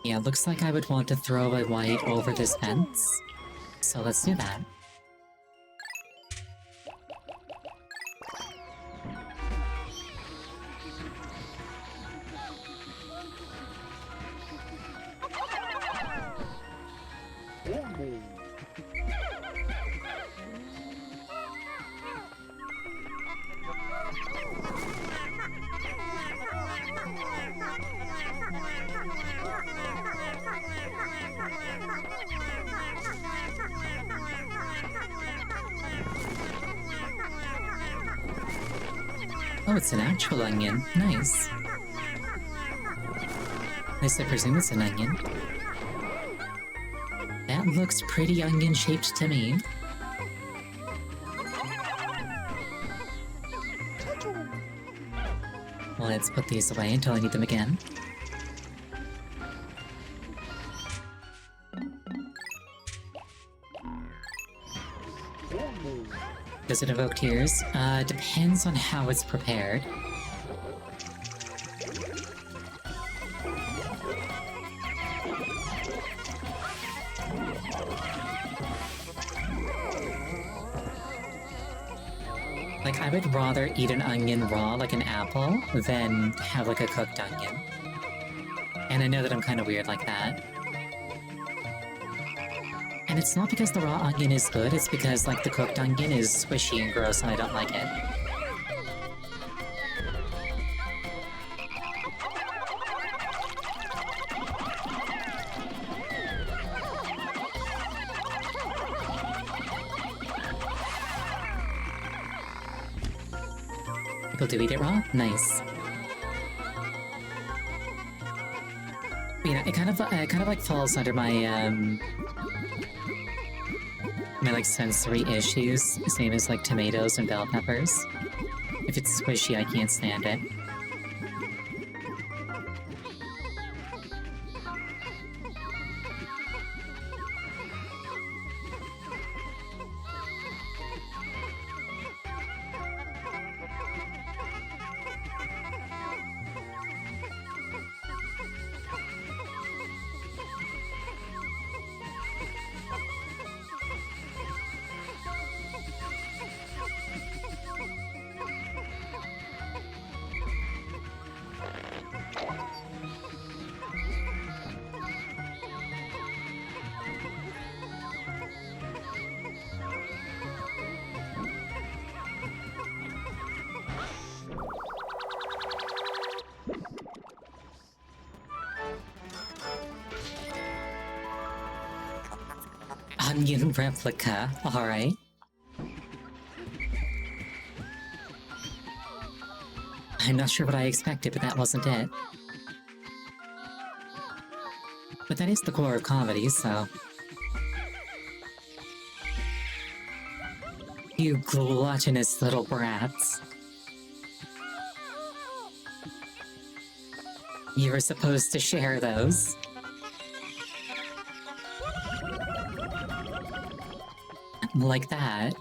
Yeah, looks like I would want to throw a white over this fence. So let's do that. Oh, it's an actual onion. Nice. At least I presume it's an onion. That looks pretty onion-shaped to me. Let's put these away until I need them again. Does it evoke tears? Depends on how it's prepared. Like, I would rather eat an onion raw, like an apple, than have, like, a cooked onion. And I know that I'm kind of weird like that. And it's not because the raw onion is good, it's because, like, the cooked onion is squishy and gross and I don't like it. People do eat it raw? Nice. But, yeah, it kind of like falls under my, my, like, sensory issues, same as, like, tomatoes and bell peppers. If it's squishy, I can't stand it. Onion replica, alright. I'm not sure what I expected, but that wasn't it. But that is the core of comedy, so... You gluttonous little brats. You were supposed to share those. Like that.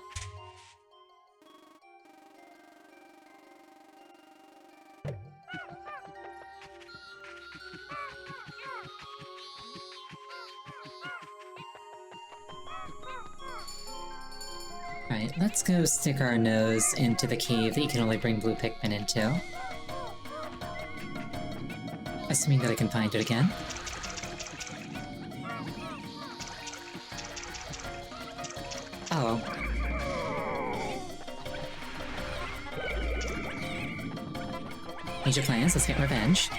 Alright, let's go stick our nose into the cave that you can only bring blue Pikmin into. Assuming that I can find it again. Oh. Major plans, let's get revenge.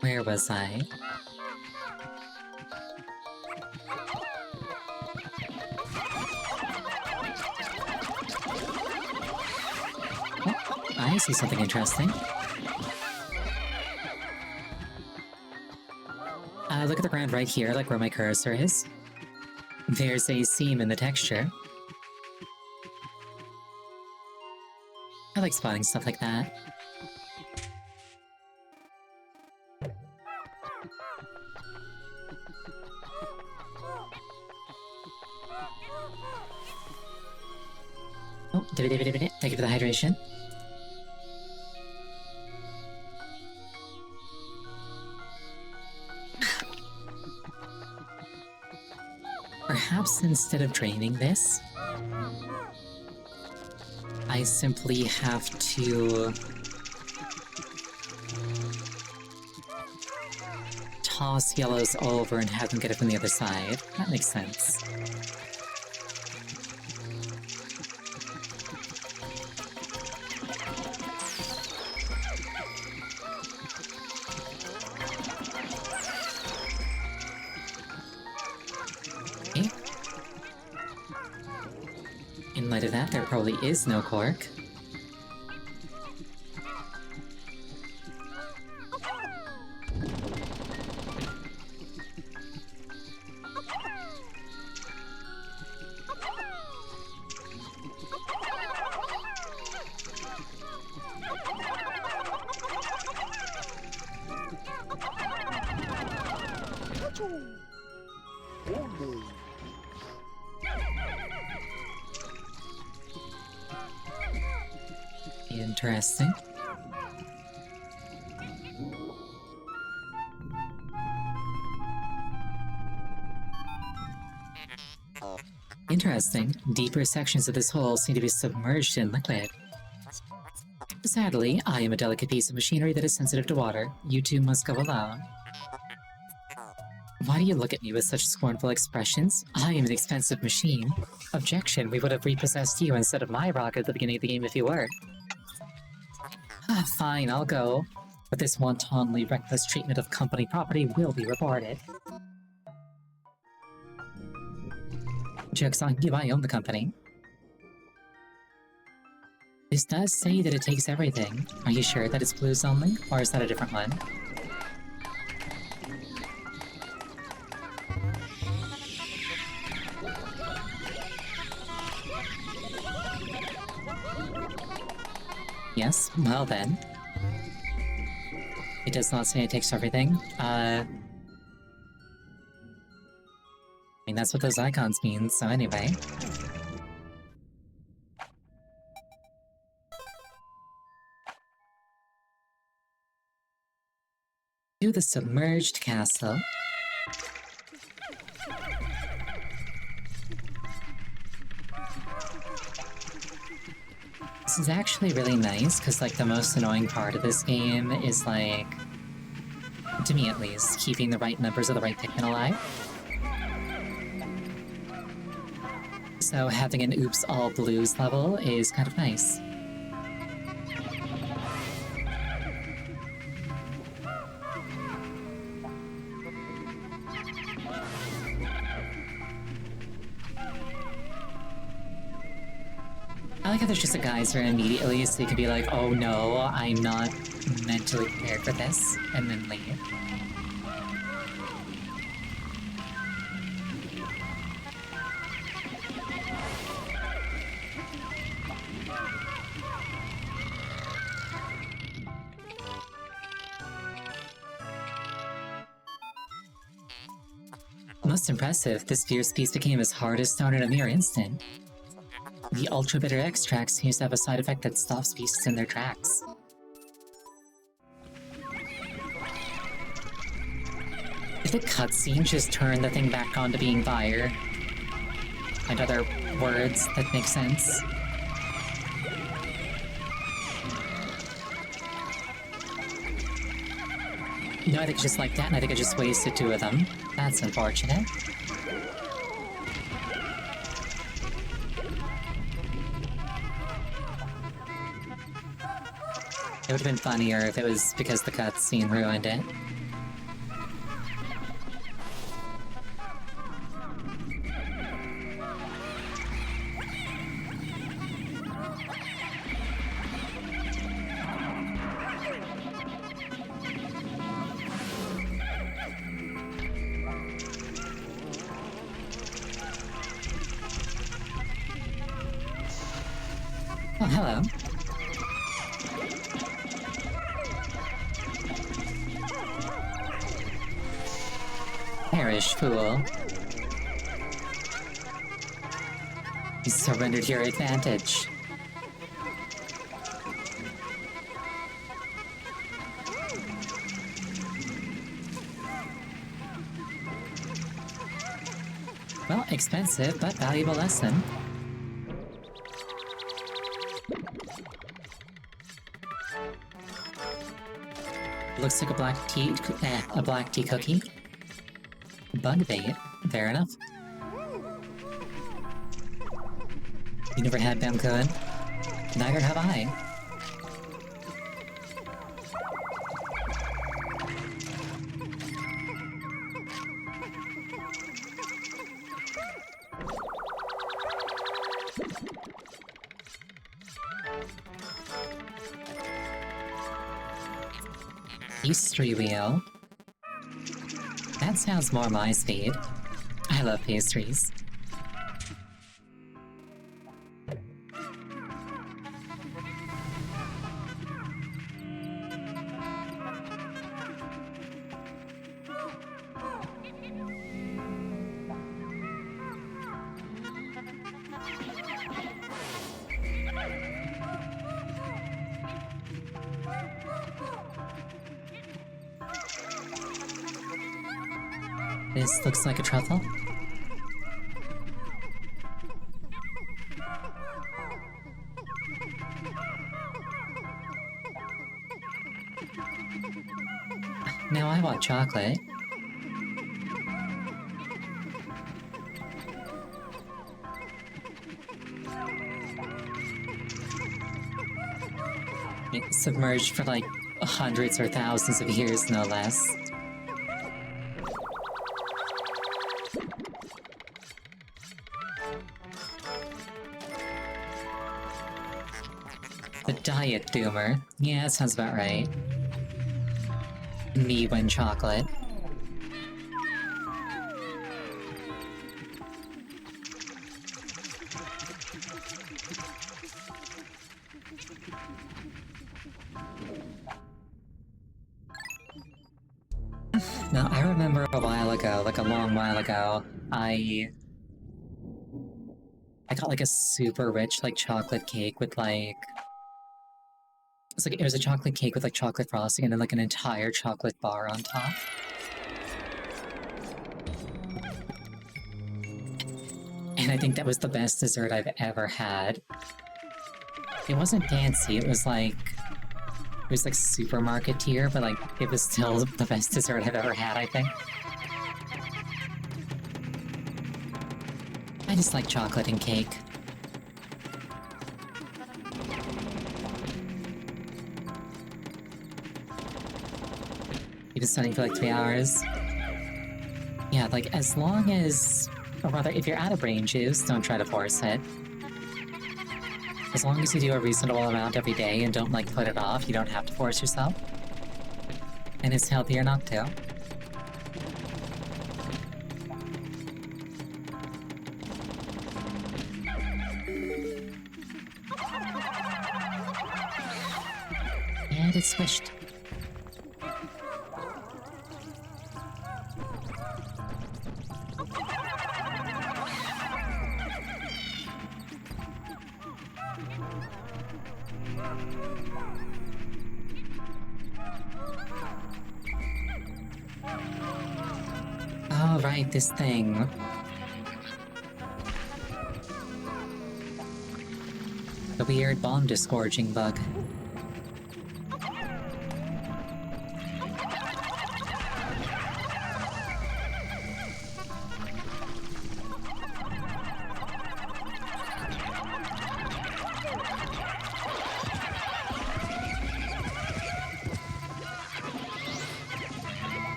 Where was I? Oh, I see something interesting. Look at the ground right here, like where my cursor is. There's a seam in the texture. I like spotting stuff like that. Oh, thank you for the hydration. Perhaps instead of draining this, I simply have to toss yellows over and have them get it from the other side. That makes sense. Okay. In light of that, there probably is no cork. Interesting. Interesting. Deeper sections of this hole seem to be submerged in liquid. Sadly, I am a delicate piece of machinery that is sensitive to water. You two must go alone. Why do you look at me with such scornful expressions? I am an expensive machine. Objection, we would have repossessed you instead of my rocket at the beginning of the game if you were. Ah, fine, I'll go. But this wantonly reckless treatment of company property will be reported. Joke's on you, I own the company. This does say that it takes everything. Are you sure that it's blues only? Or is that a different one? Yes, well then. It does not say it takes everything. I mean, that's what those icons mean, so anyway. To the submerged castle. This is actually really nice, because, like, the most annoying part of this game is, like, to me at least, keeping the right members of the right Pikmin alive. So having an oops all blues level is kind of nice. I like how there's just a geyser immediately, so you can be like, oh no, I'm not mentally prepared for this, and then leave. Most impressive, this fierce beast became as hard as stone in a mere instant. The ultra bitter extract seems to have a side effect that stops beasts in their tracks. Did the cutscene just turn the thing back on to being fire? And other words that make sense? No, I think it's just like that, and I think I just wasted two of them. That's unfortunate. It would have been funnier if it was because the cutscene ruined it. Oh, hello. Perish, fool. You surrendered your advantage. Well, expensive, but valuable lesson. Looks like a black tea cookie. Bug bait, fair enough. You never had Bamcoon? Neither have I. Pastry wheel. That sounds more my speed. I love pastries. This looks like a truffle. Now I want chocolate. It's submerged for like hundreds or thousands of years, no less. The diet doomer. Yeah, that sounds about right. Me when chocolate. Now, I remember a while ago, like a long while ago, I got like a super rich like chocolate cake with like it was a chocolate cake with like chocolate frosting and then like an entire chocolate bar on top. And I think that was the best dessert I've ever had. It wasn't fancy, it was like supermarket tier, but like it was still the best dessert I've ever had, I think. I just like chocolate and cake. You've been studying for like 3 hours. Yeah, like as long as, or rather, if you're out of brain juice, don't try to force it. As long as you do a reasonable amount every day and don't like put it off, you don't have to force yourself. And it's healthier not to. And it's squished. Oh, right, this thing. The weird bomb disgorging bug.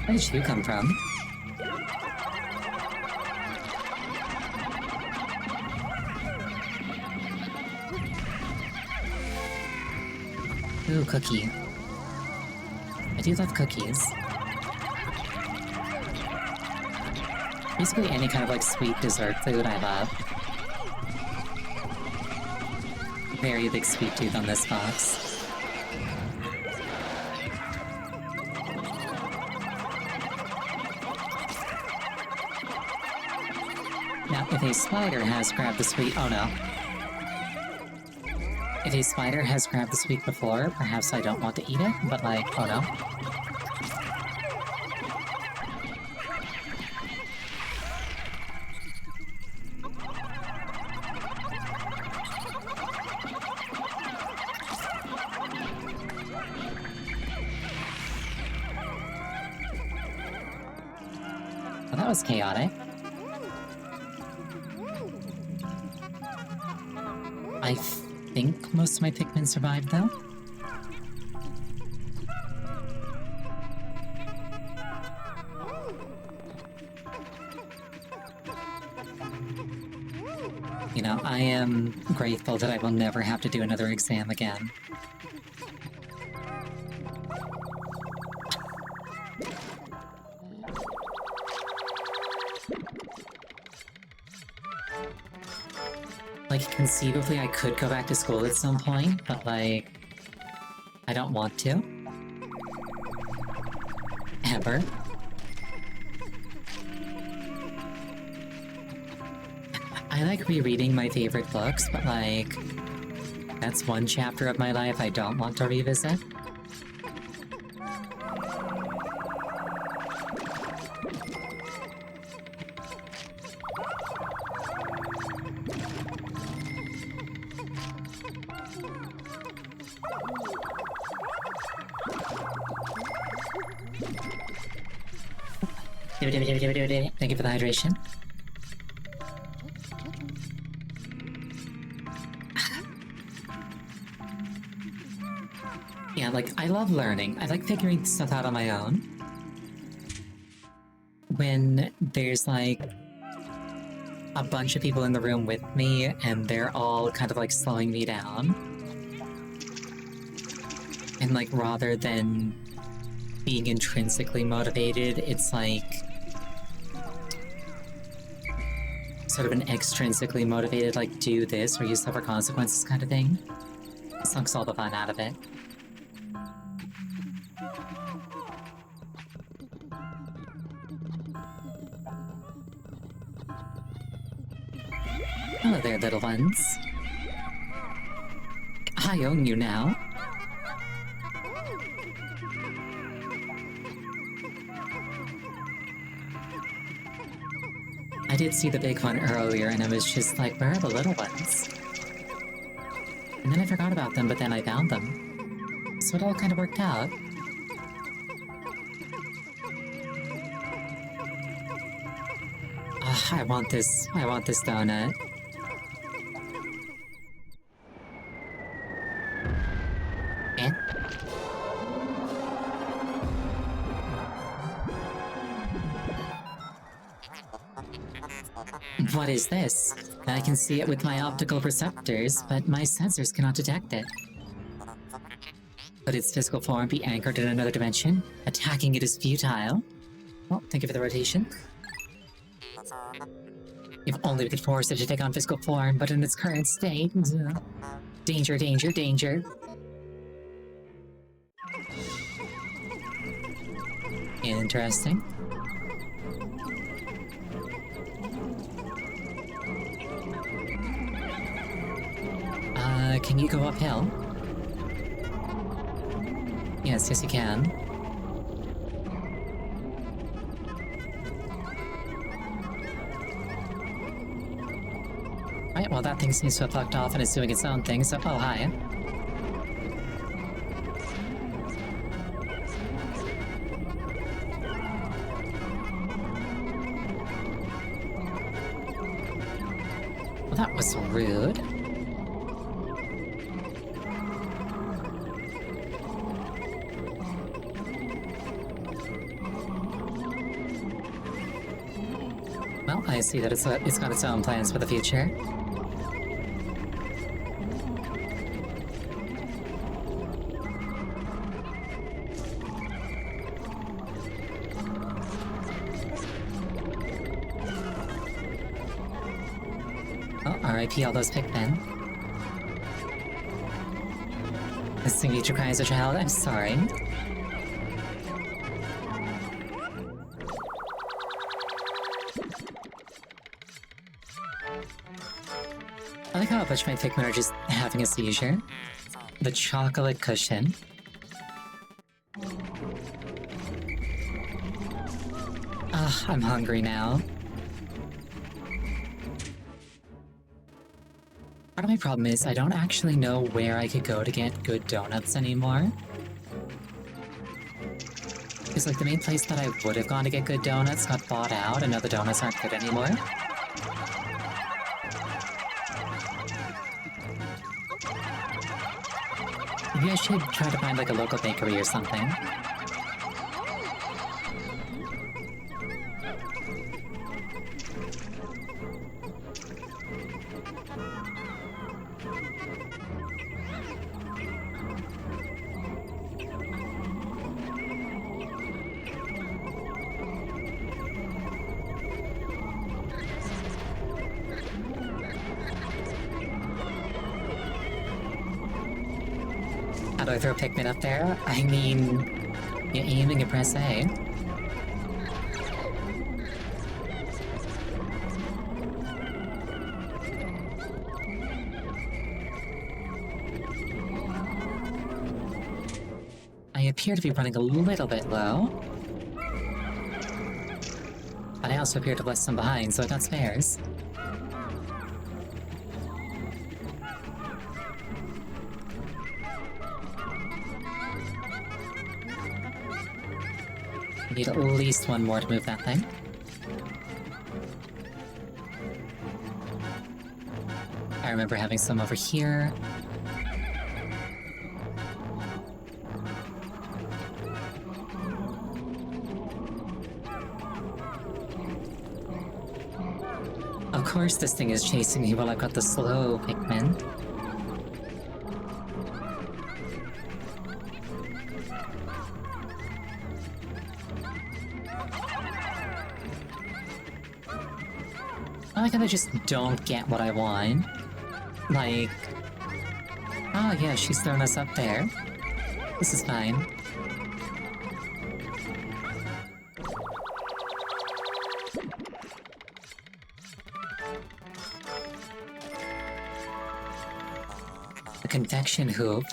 Where did you come from? Ooh, cookie. I do love cookies. Basically any kind of like sweet dessert food I love. Very big sweet tooth on this box. Now, if a spider has grabbed the sweet... Oh no. If a spider has grabbed the sweet before, perhaps I don't want to eat it, but like, oh no. Well, that was chaotic. I think most of my Pikmin survived, though. You know, I am grateful that I will never have to do another exam again. Like, conceivably, I could go back to school at some point, but, like, I don't want to. Ever. I like rereading my favorite books, but, like, that's one chapter of my life I don't want to revisit. Thank you for the hydration. Yeah, like, I love learning. I like figuring stuff out on my own. When there's, like, a bunch of people in the room with me, and they're all kind of, like, slowing me down. And, like, rather than being intrinsically motivated, it's, like, sort of an extrinsically motivated, like, do this or you suffer consequences kind of thing. It sucks all the fun out of it. Hello there, little ones. I own you now. I did see the big one earlier, and I was just like, where are the little ones? And then I forgot about them, but then I found them. So it all kind of worked out. I want this donut. Eh? What is this? I can see it with my optical perceptors, but my sensors cannot detect it. Could its physical form be anchored in another dimension? Attacking it is futile. Well, thank you for the rotation. If only we could force it to take on physical form, but in its current state... Danger, danger, danger. Interesting. Can you go uphill? Yes, you can. Right, well that thing seems to have fucked off and is doing its own thing, so oh hi. Well, that was rude. Well, I see that it's got its own plans for the future. Oh, R.I.P. all those Pikmin. This thing each requires a child. I'm sorry. I like how a bunch of my Pikmin are just having a seizure. The chocolate cushion. Ugh, I'm hungry now. Part of my problem is I don't actually know where I could go to get good donuts anymore. Because, like, the main place that I would have gone to get good donuts got bought out, and now the donuts aren't good anymore. Maybe I should try to find, like, a local bakery or something. How do I throw Pikmin up there? I mean, you aim and you press A. I appear to be running a little bit low. But I also appear to have left some behind, so I got spares. I need at least one more to move that thing. I remember having some over here. Of course this thing is chasing me while I've got the slow Pikmin. I like how I just don't get what I want. Like... Oh yeah, she's throwing us up there. This is fine. The convection hoop.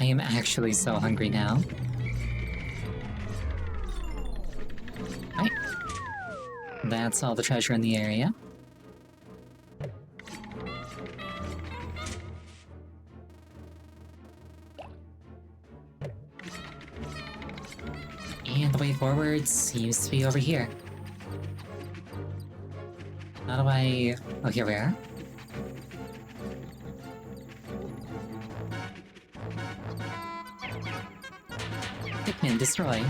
I am actually so hungry now. Right. That's all the treasure in the area. And the way forward seems to be over here. How do I... Oh, here we are. Pikmin, destroy.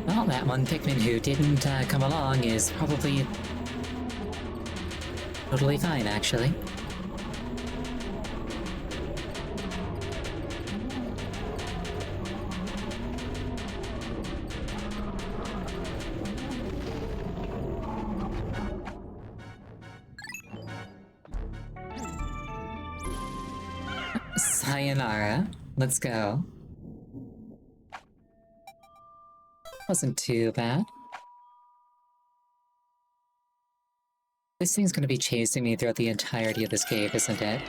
Well, that one Pikmin who didn't come along is probably totally fine, actually. Sayonara. Let's go. Wasn't too bad. This thing's gonna be chasing me throughout the entirety of this cave, isn't it?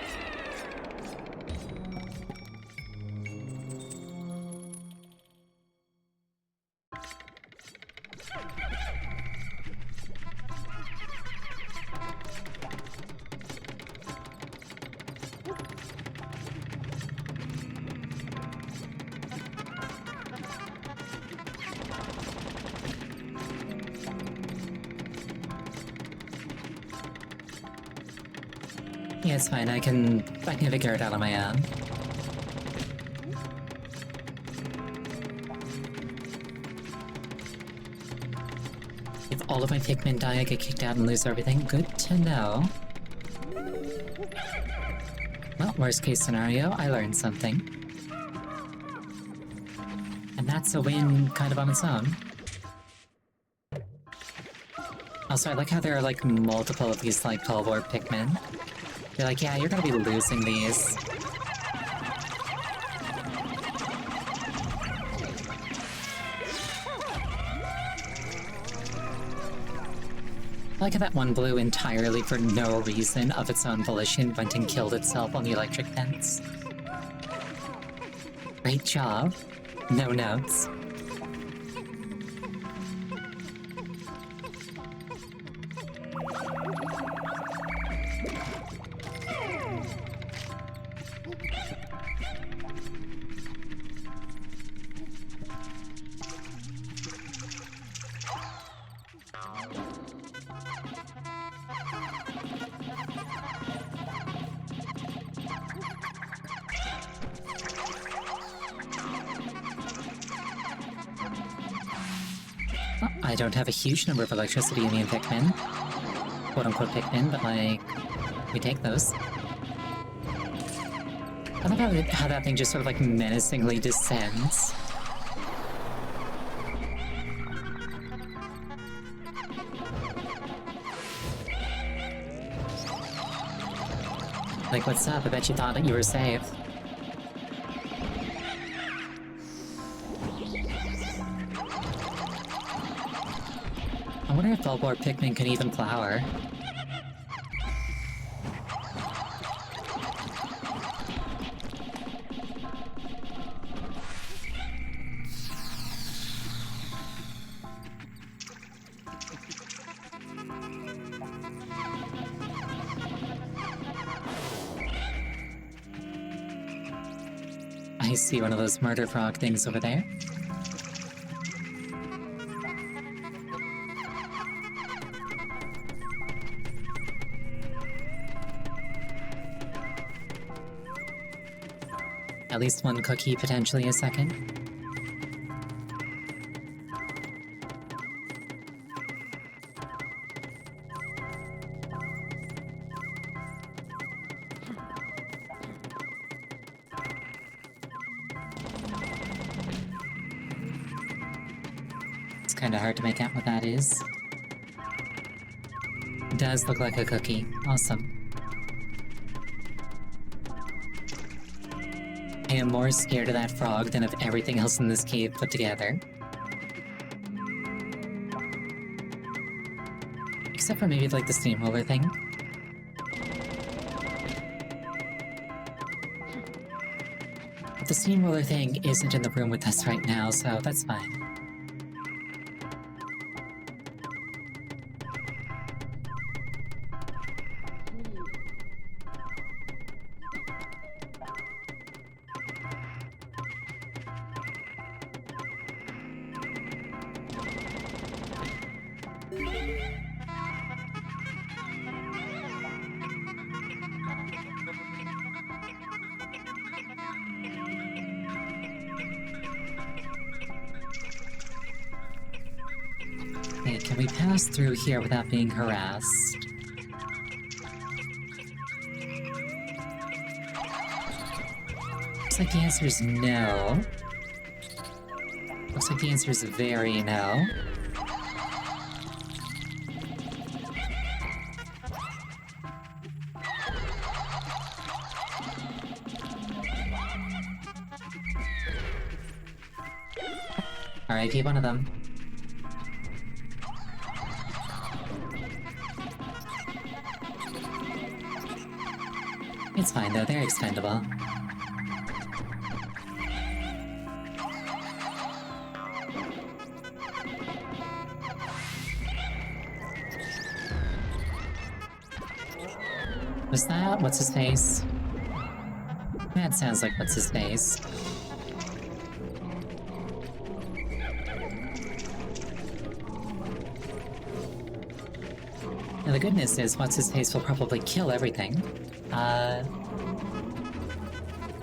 Yeah, it's fine. I can figure it out on my own. If all of my Pikmin die, I get kicked out and lose everything. Good to know. Well, worst case scenario, I learned something. And that's a win kind of on its own. Also, I like how there are like multiple of these like Polvorb Pikmin. They're like, yeah, you're gonna be losing these. I like how that one blew entirely for no reason of its own volition, went and killed itself on the electric fence. Great job. No notes. I don't have a huge number of electricity in me and Pikmin. Quote-unquote Pikmin, but like, we take those. I like how that thing just sort of like menacingly descends. Like, what's up? I bet you thought that you were safe. I wonder if Polvorb Pikmin can even flower. I see one of those murder frog things over there. At least one cookie, potentially a second. It's kinda hard to make out what that is. It does look like a cookie. Awesome. I am more scared of that frog than of everything else in this cave put together. Except for maybe like the steamroller thing. But the steamroller thing isn't in the room with us right now, so that's fine. Okay, can we pass through here without being harassed? Looks like the answer is no. Looks like the answer is very no. Alright, keep one of them. It's fine though, they're expendable. Was that what's his face? That sounds like what's his face. Now the goodness is what's his face will probably kill everything.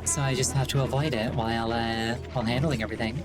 So I just have to avoid it while handling everything.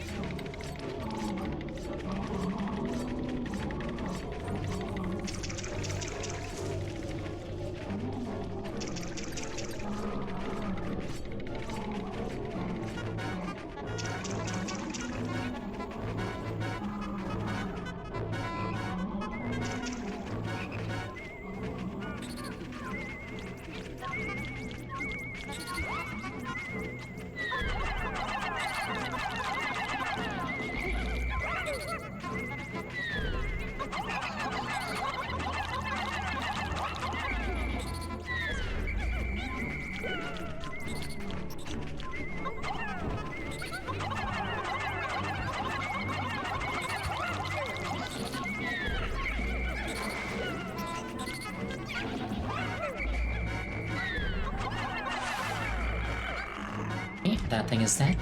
Okay, that thing is dead.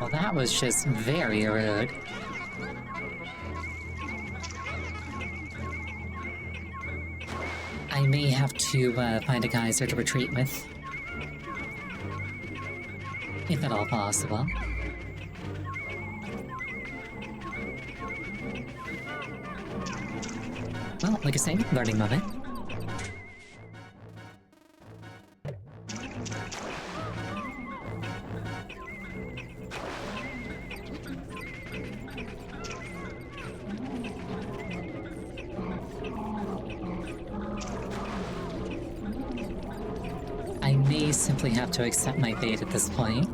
Well, that was just very rude. I may have to find a geyser to retreat with. If at all possible. Well, like I say, learning moment. I may simply have to accept my fate at this point.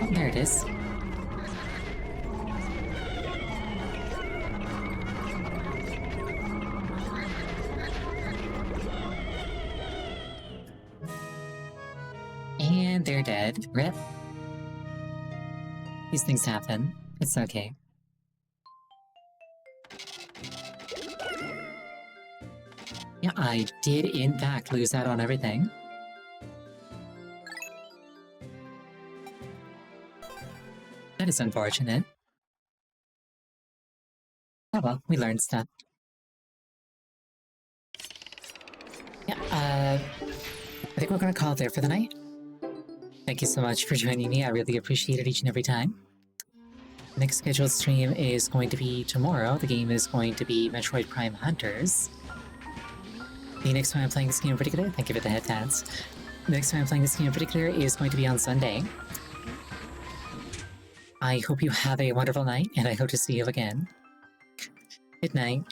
Oh, there it is. And they're dead. Rip. These things happen. It's okay. Yeah, I did in fact lose out on everything. That is unfortunate. Oh well, we learned stuff. Yeah, I think we're gonna call it there for the night. Thank you so much for joining me. I really appreciate it each and every time. Next scheduled stream is going to be tomorrow. The game is going to be Metroid Prime Hunters. The next time I'm playing this game in particular, thank you for the head tats. The next time I'm playing this game in particular is going to be on Sunday. I hope you have a wonderful night, and I hope to see you again. Good night.